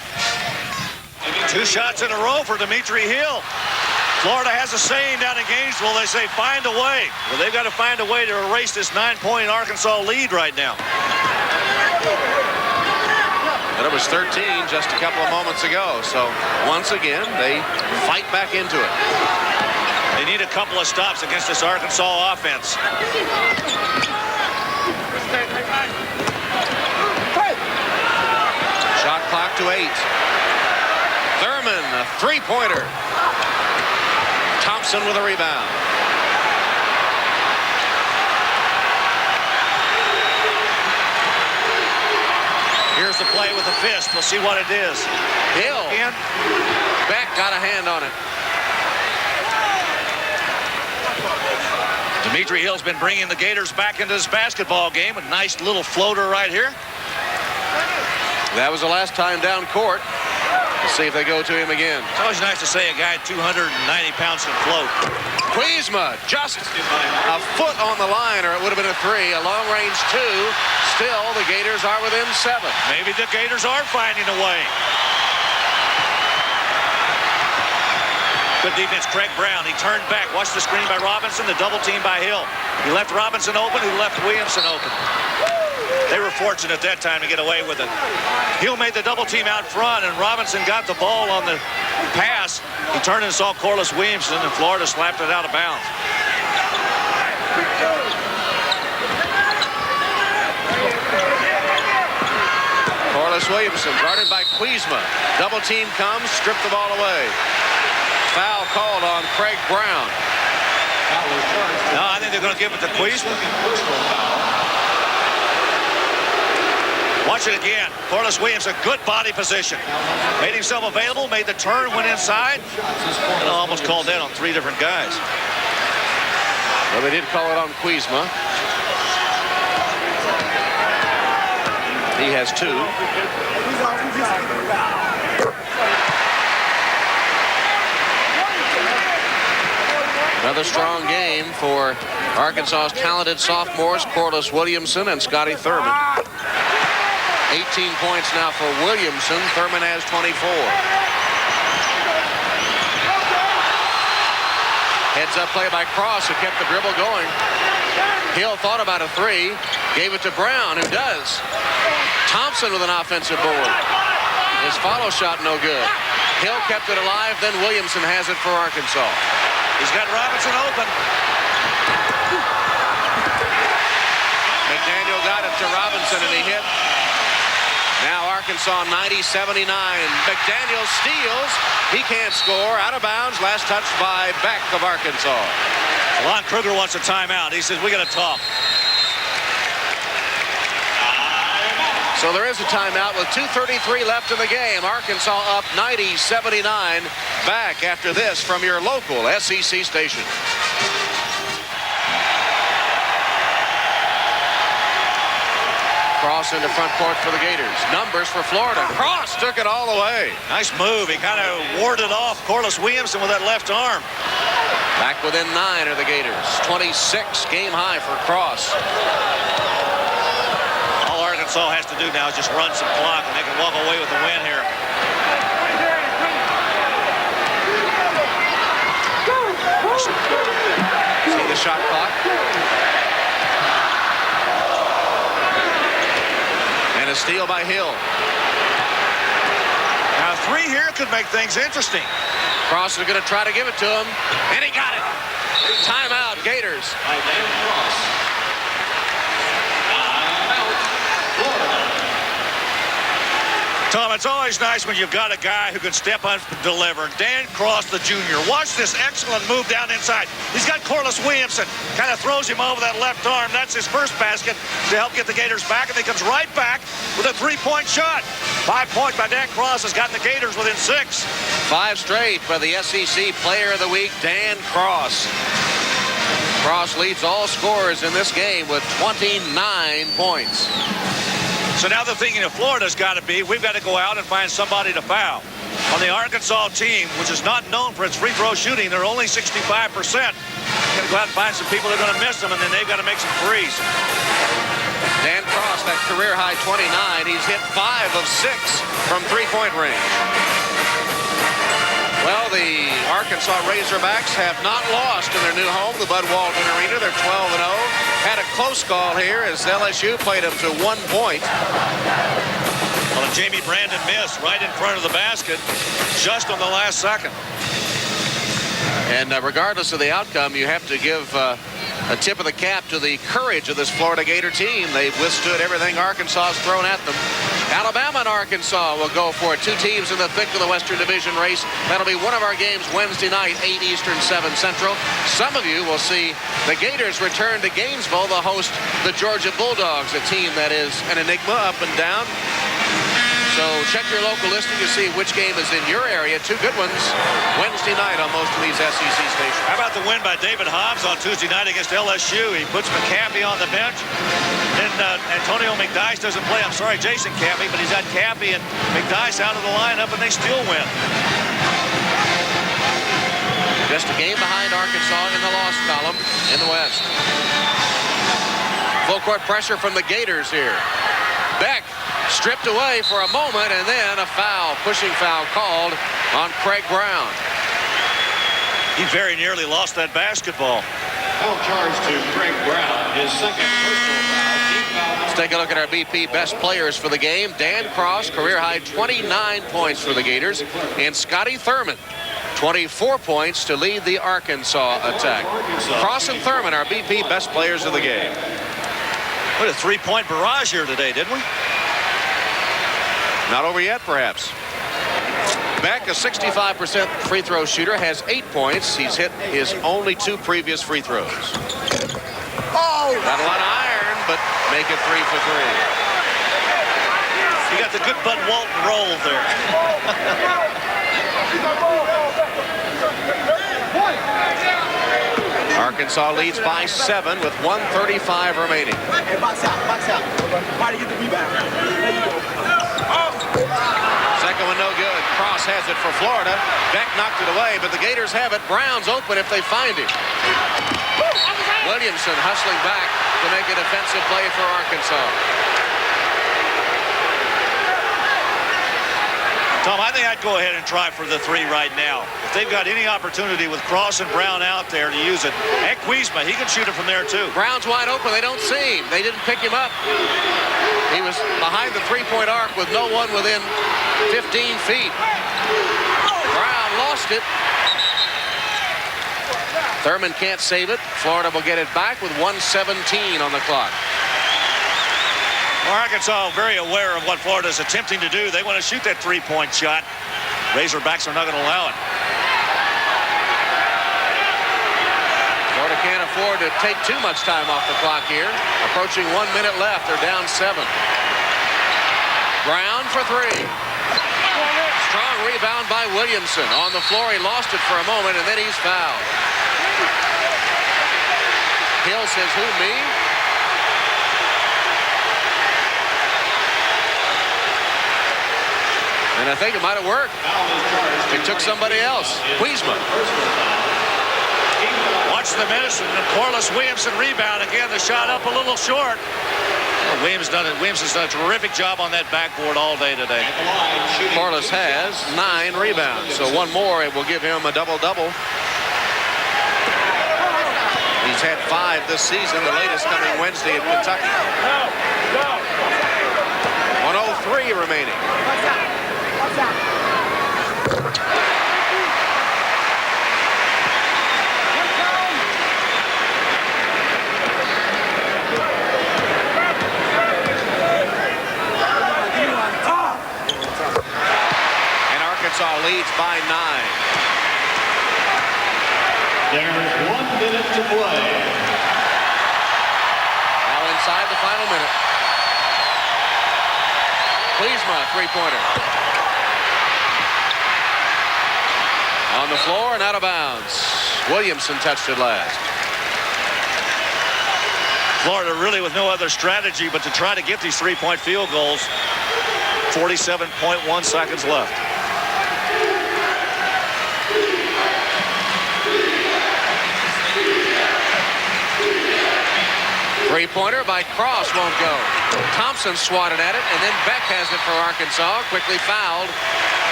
2 shots in a row for Dimitri Hill. Florida has a saying down in Gainesville. They say, find a way. Well, they've got to find a way to erase this 9-point Arkansas lead right now. But it was 13 just a couple of moments ago. So once again, they fight back into it. They need a couple of stops against this Arkansas offense. Shot clock to 8. Thurman, a 3-pointer. Thompson with a rebound. Here's the play with the fist. We'll see what it is. Hill. Beck got a hand on it. Dimitri Hill's been bringing the Gators back into this basketball game. A nice little floater right here. That was the last time down court. Let's see if they go to him again. It's always nice to say a guy 290 pounds can float. Kuzma just a foot on the line, or it would have been a 3. A long-range 2. Still, the Gators are within 7. Maybe the Gators are finding a way. Good defense, Craig Brown. He turned back. Watch the screen by Robinson, the double team by Hill. He left Robinson open, he left Williamson open. They were fortunate that time to get away with it. Hill made the double team out front, and Robinson got the ball on the pass. He turned and saw Corliss Williamson, and Florida slapped it out of bounds. Corliss Williamson guarded by Kuzma. Double team comes, strip the ball away. Foul called on Craig Brown. No, I think they're going to give it to Kuzma. Watch it again. Corliss Williamson, good body position. Made himself available, made the turn, went inside, and almost called that on 3 different guys. Well, they did call it on Kuzma. He has 2. Another strong game for Arkansas's talented sophomores, Corliss Williamson and Scotty Thurman. 18 points now for Williamson. Thurman has 24. Heads up play by Cross, who kept the dribble going. Hill thought about a 3, gave it to Brown, who does. Thompson with an offensive board. His follow shot no good. Hill kept it alive, then Williamson has it for Arkansas. He's got Robinson open. McDaniel got it to Robinson, and he hit. Now Arkansas 90-79. McDaniel steals. He can't score. Out of bounds. Last touch by Beck of Arkansas. Lon Kruger wants a timeout. He says, we got to talk. So there is a timeout with 2:33 left in the game. Arkansas up 90-79. Back after this from your local SEC station. Cross into front court for the Gators. Numbers for Florida. Cross took it all the way. Nice move. He kind of warded off Corliss Williamson with that left arm. Back within 9 are the Gators. 26 game high for Cross. All Arkansas has to do now is just run some clock, and they can walk away with the win here. See the shot clock. And a steal by Hill. Now 3 here could make things interesting. Cross is going to try to give it to him, and he got it. Timeout, Gators. By Dan Cross. Timeout, Florida. Tom, it's always nice when you've got a guy who can step up and deliver. Dan Cross, the junior. Watch this excellent move down inside. He's got Corliss Williamson. Kind of throws him over that left arm. That's his first basket to help get the Gators back, and he comes right back with a 3-point shot. 5 points by Dan Cross has gotten the Gators within 6. 5 straight by the SEC Player of the Week, Dan Cross. Cross leads all scorers in this game with 29 points. So now the thinking of Florida's got to be, we've got to go out and find somebody to foul. On the Arkansas team, which is not known for its free throw shooting, they're only 65%. Got to go out and find some people that are going to miss them, and then they've got to make some threes. Dan Cross, that career high 29. He's hit 5 of 6 from 3-point range. Well, the Arkansas Razorbacks have not lost in their new home, the Bud Walton Arena. They're 12-0. Had a close call here as LSU played them to 1 point. Well, and Jamie Brandon missed right in front of the basket just on the last second. And regardless of the outcome, you have to give a tip of the cap to the courage of this Florida Gator team. They've withstood everything Arkansas has thrown at them. Alabama and Arkansas will go for it. 2 teams in the thick of the Western Division race. That'll be one of our games Wednesday night, 8 Eastern, 7 Central. Some of you will see the Gators return to Gainesville to host the Georgia Bulldogs, a team that is an enigma up and down. So check your local listing to see which game is in your area. 2 good ones Wednesday night on most of these SEC stations. How about the win by David Hobbs on Tuesday night against LSU? He puts McCaffey on the bench. Then Antonio McDyess doesn't play. I'm sorry, Jason Caffey, but he's got Caffey and McDyess out of the lineup, and they still win. Just a game behind Arkansas in the loss column in the West. Full court pressure from the Gators here. Beck stripped away for a moment, and then a foul, pushing foul called on Craig Brown. He very nearly lost that basketball. Foul charge to Craig Brown, his second personal foul. Team foul. Let's take a look at our BP best players for the game. Dan Cross, career high 29 points for the Gators, and Scotty Thurman, 24 points to lead the Arkansas attack. Cross and Thurman are BP best players of the game. What a 3-point barrage here today, didn't we? Not over yet, perhaps. Beck, a 65% free throw shooter, has 8 points. He's hit his only 2 previous free throws. Oh! Not a lot of iron, but make it 3 for 3. You got the good Bud Walton roll there. Arkansas leads by 7 with 1:35 remaining. Hey, box out, box out. Why do you get the rebound? There you go. Second one no good. Cross has it for Florida. Beck knocked it away, but the Gators have it. Brown's open if they find him. Williamson hustling back to make a defensive play for Arkansas. Tom, I think I'd go ahead and try for the 3 right now. If they've got any opportunity with Cross and Brown out there to use it. And Kuzma, he can shoot it from there too. Brown's wide open. They don't see him. They didn't pick him up. He was behind the 3-point arc with no one within 15 feet. Brown lost it. Thurman can't save it. Florida will get it back with 1:17 on the clock. Arkansas very aware of what Florida is attempting to do. They want to shoot that 3-point shot. Razorbacks are not going to allow it. Florida can't afford to take too much time off the clock here. Approaching 1 minute left. They're down 7. Brown for three. Strong rebound by Williamson. On the floor, he lost it for a moment, and then he's fouled. Hill says, who, me? And I think it might have worked. It took somebody else. Wiesman. Watch the minutes, and Corliss Williamson rebound. Again, the shot up a little short. Williamson's done a terrific job on that backboard all day today. Corliss has 9 rebounds, so one more, it will give him a double-double. He's had 5 this season, the latest coming Wednesday at Kentucky. 1:03 remaining. Arkansas leads by 9. There's 1 minute to play. Now inside the final minute. Kliesma, three-pointer. On the floor and out of bounds. Williamson touched it last. Florida really with no other strategy but to try to get these three-point field goals. 47.1 seconds left. Three-pointer by Cross won't go. Thompson swatted at it, and then Beck has it for Arkansas. Quickly fouled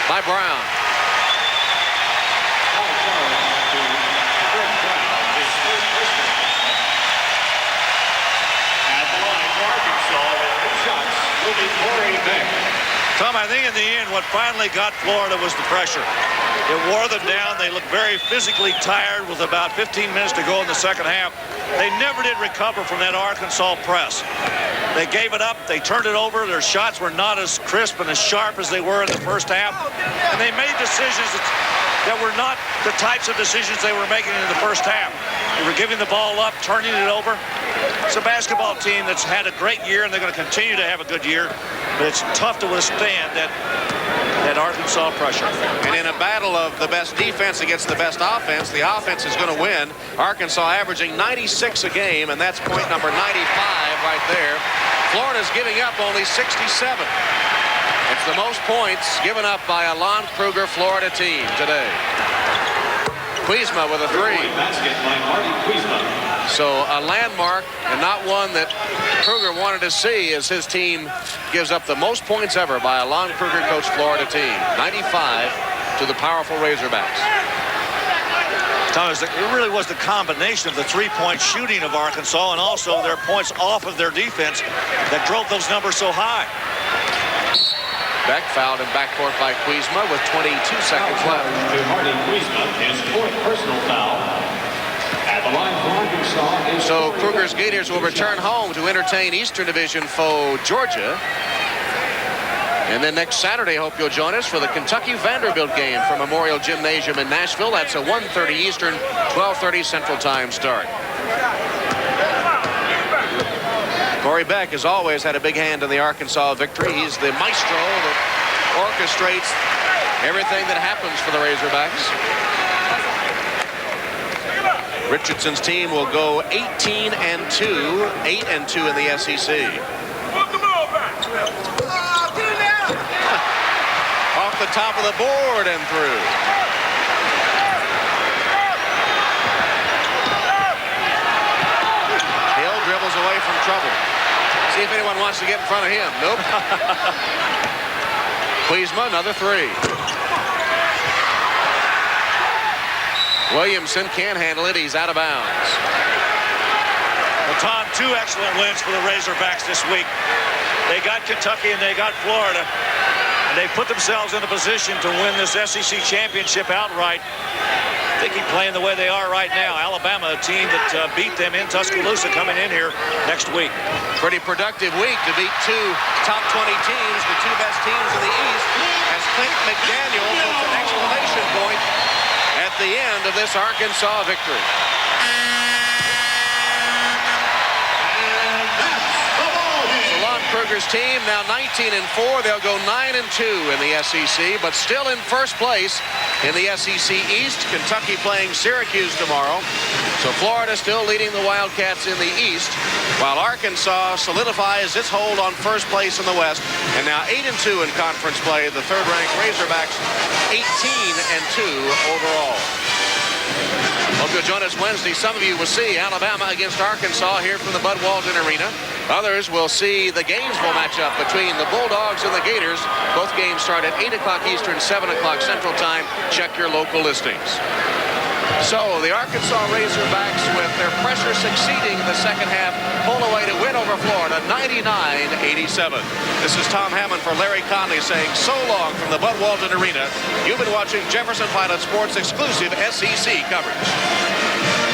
by Brown. At the line for Arkansas with 2 shots will be Corey Beck. Tom, I think in the end what finally got Florida was the pressure. It wore them down. They looked very physically tired with about 15 minutes to go in the second half. They never did recover from that Arkansas press. They gave it up. They turned it over. Their shots were not as crisp and as sharp as they were in the first half. And they made decisions that were not the types of decisions they were making in the first half. They were giving the ball up, turning it over. It's a basketball team that's had a great year, and they're going to continue to have a good year. But it's tough to withstand that Arkansas pressure. And in a battle of the best defense against the best offense, the offense is going to win. Arkansas averaging 96 a game, and that's point number 95 right there. Florida's giving up only 67. It's the most points given up by a Lon Kruger Florida team today. Kliesma with a three. Basket by Marty Kliesma. So a landmark, and not one that Kruger wanted to see, as his team gives up the most points ever by a Lon Kruger coached Florida team. 95 to the powerful Razorbacks. Thomas, it really was the combination of the three-point shooting of Arkansas and also their points off of their defense that drove those numbers so high. Beck fouled in backcourt by Kliesma with 22 seconds left. To Marty Kliesma, his 4th personal foul. At the line for Arkansas is So Kruger's Gators will return home to entertain Eastern Division foe Georgia. And then next Saturday, hope you'll join us for the Kentucky-Vanderbilt game from Memorial Gymnasium in Nashville. That's a 1:30 Eastern, 12:30 Central Time start. Corey Beck has always had a big hand in the Arkansas victory. He's the maestro that orchestrates everything that happens for the Razorbacks. Richardson's team will go 18-2, 8-2 in the SEC. Off the top of the board and through. Hill dribbles away from trouble. See if anyone wants to get in front of him. Nope. Kliesma, another three. Williamson can't handle it. He's out of bounds. Well, Tom, 2 excellent wins for the Razorbacks this week. They got Kentucky and they got Florida. And they put themselves in a position to win this SEC championship outright. I think he's playing the way they are right now. Alabama, a team that beat them in Tuscaloosa, coming in here next week. Pretty productive week to beat 2 top 20 teams, the 2 best teams in the East, as Clint McDaniel puts an exclamation point at the end of this Arkansas victory. Kruger's team now 19-4. They'll go 9-2 in the SEC, but still in first place in the SEC East. Kentucky playing Syracuse tomorrow. So Florida still leading the Wildcats in the East, while Arkansas solidifies its hold on first place in the West, and now 8-2 in conference play. The third-ranked Razorbacks 18-2 overall. Hope you'll join us Wednesday. Some of you will see Alabama against Arkansas here from the Bud Walton Arena. Others will see the Gainesville matchup between the Bulldogs and the Gators. Both games start at 8 o'clock Eastern, 7 o'clock Central Time. Check your local listings. So the Arkansas Razorbacks, with their pressure succeeding in the second half, pull away to win over Florida 99-87. This is Tom Hammond for Larry Conley saying so long from the Bud Walton Arena. You've been watching Jefferson Pilot Sports exclusive SEC coverage.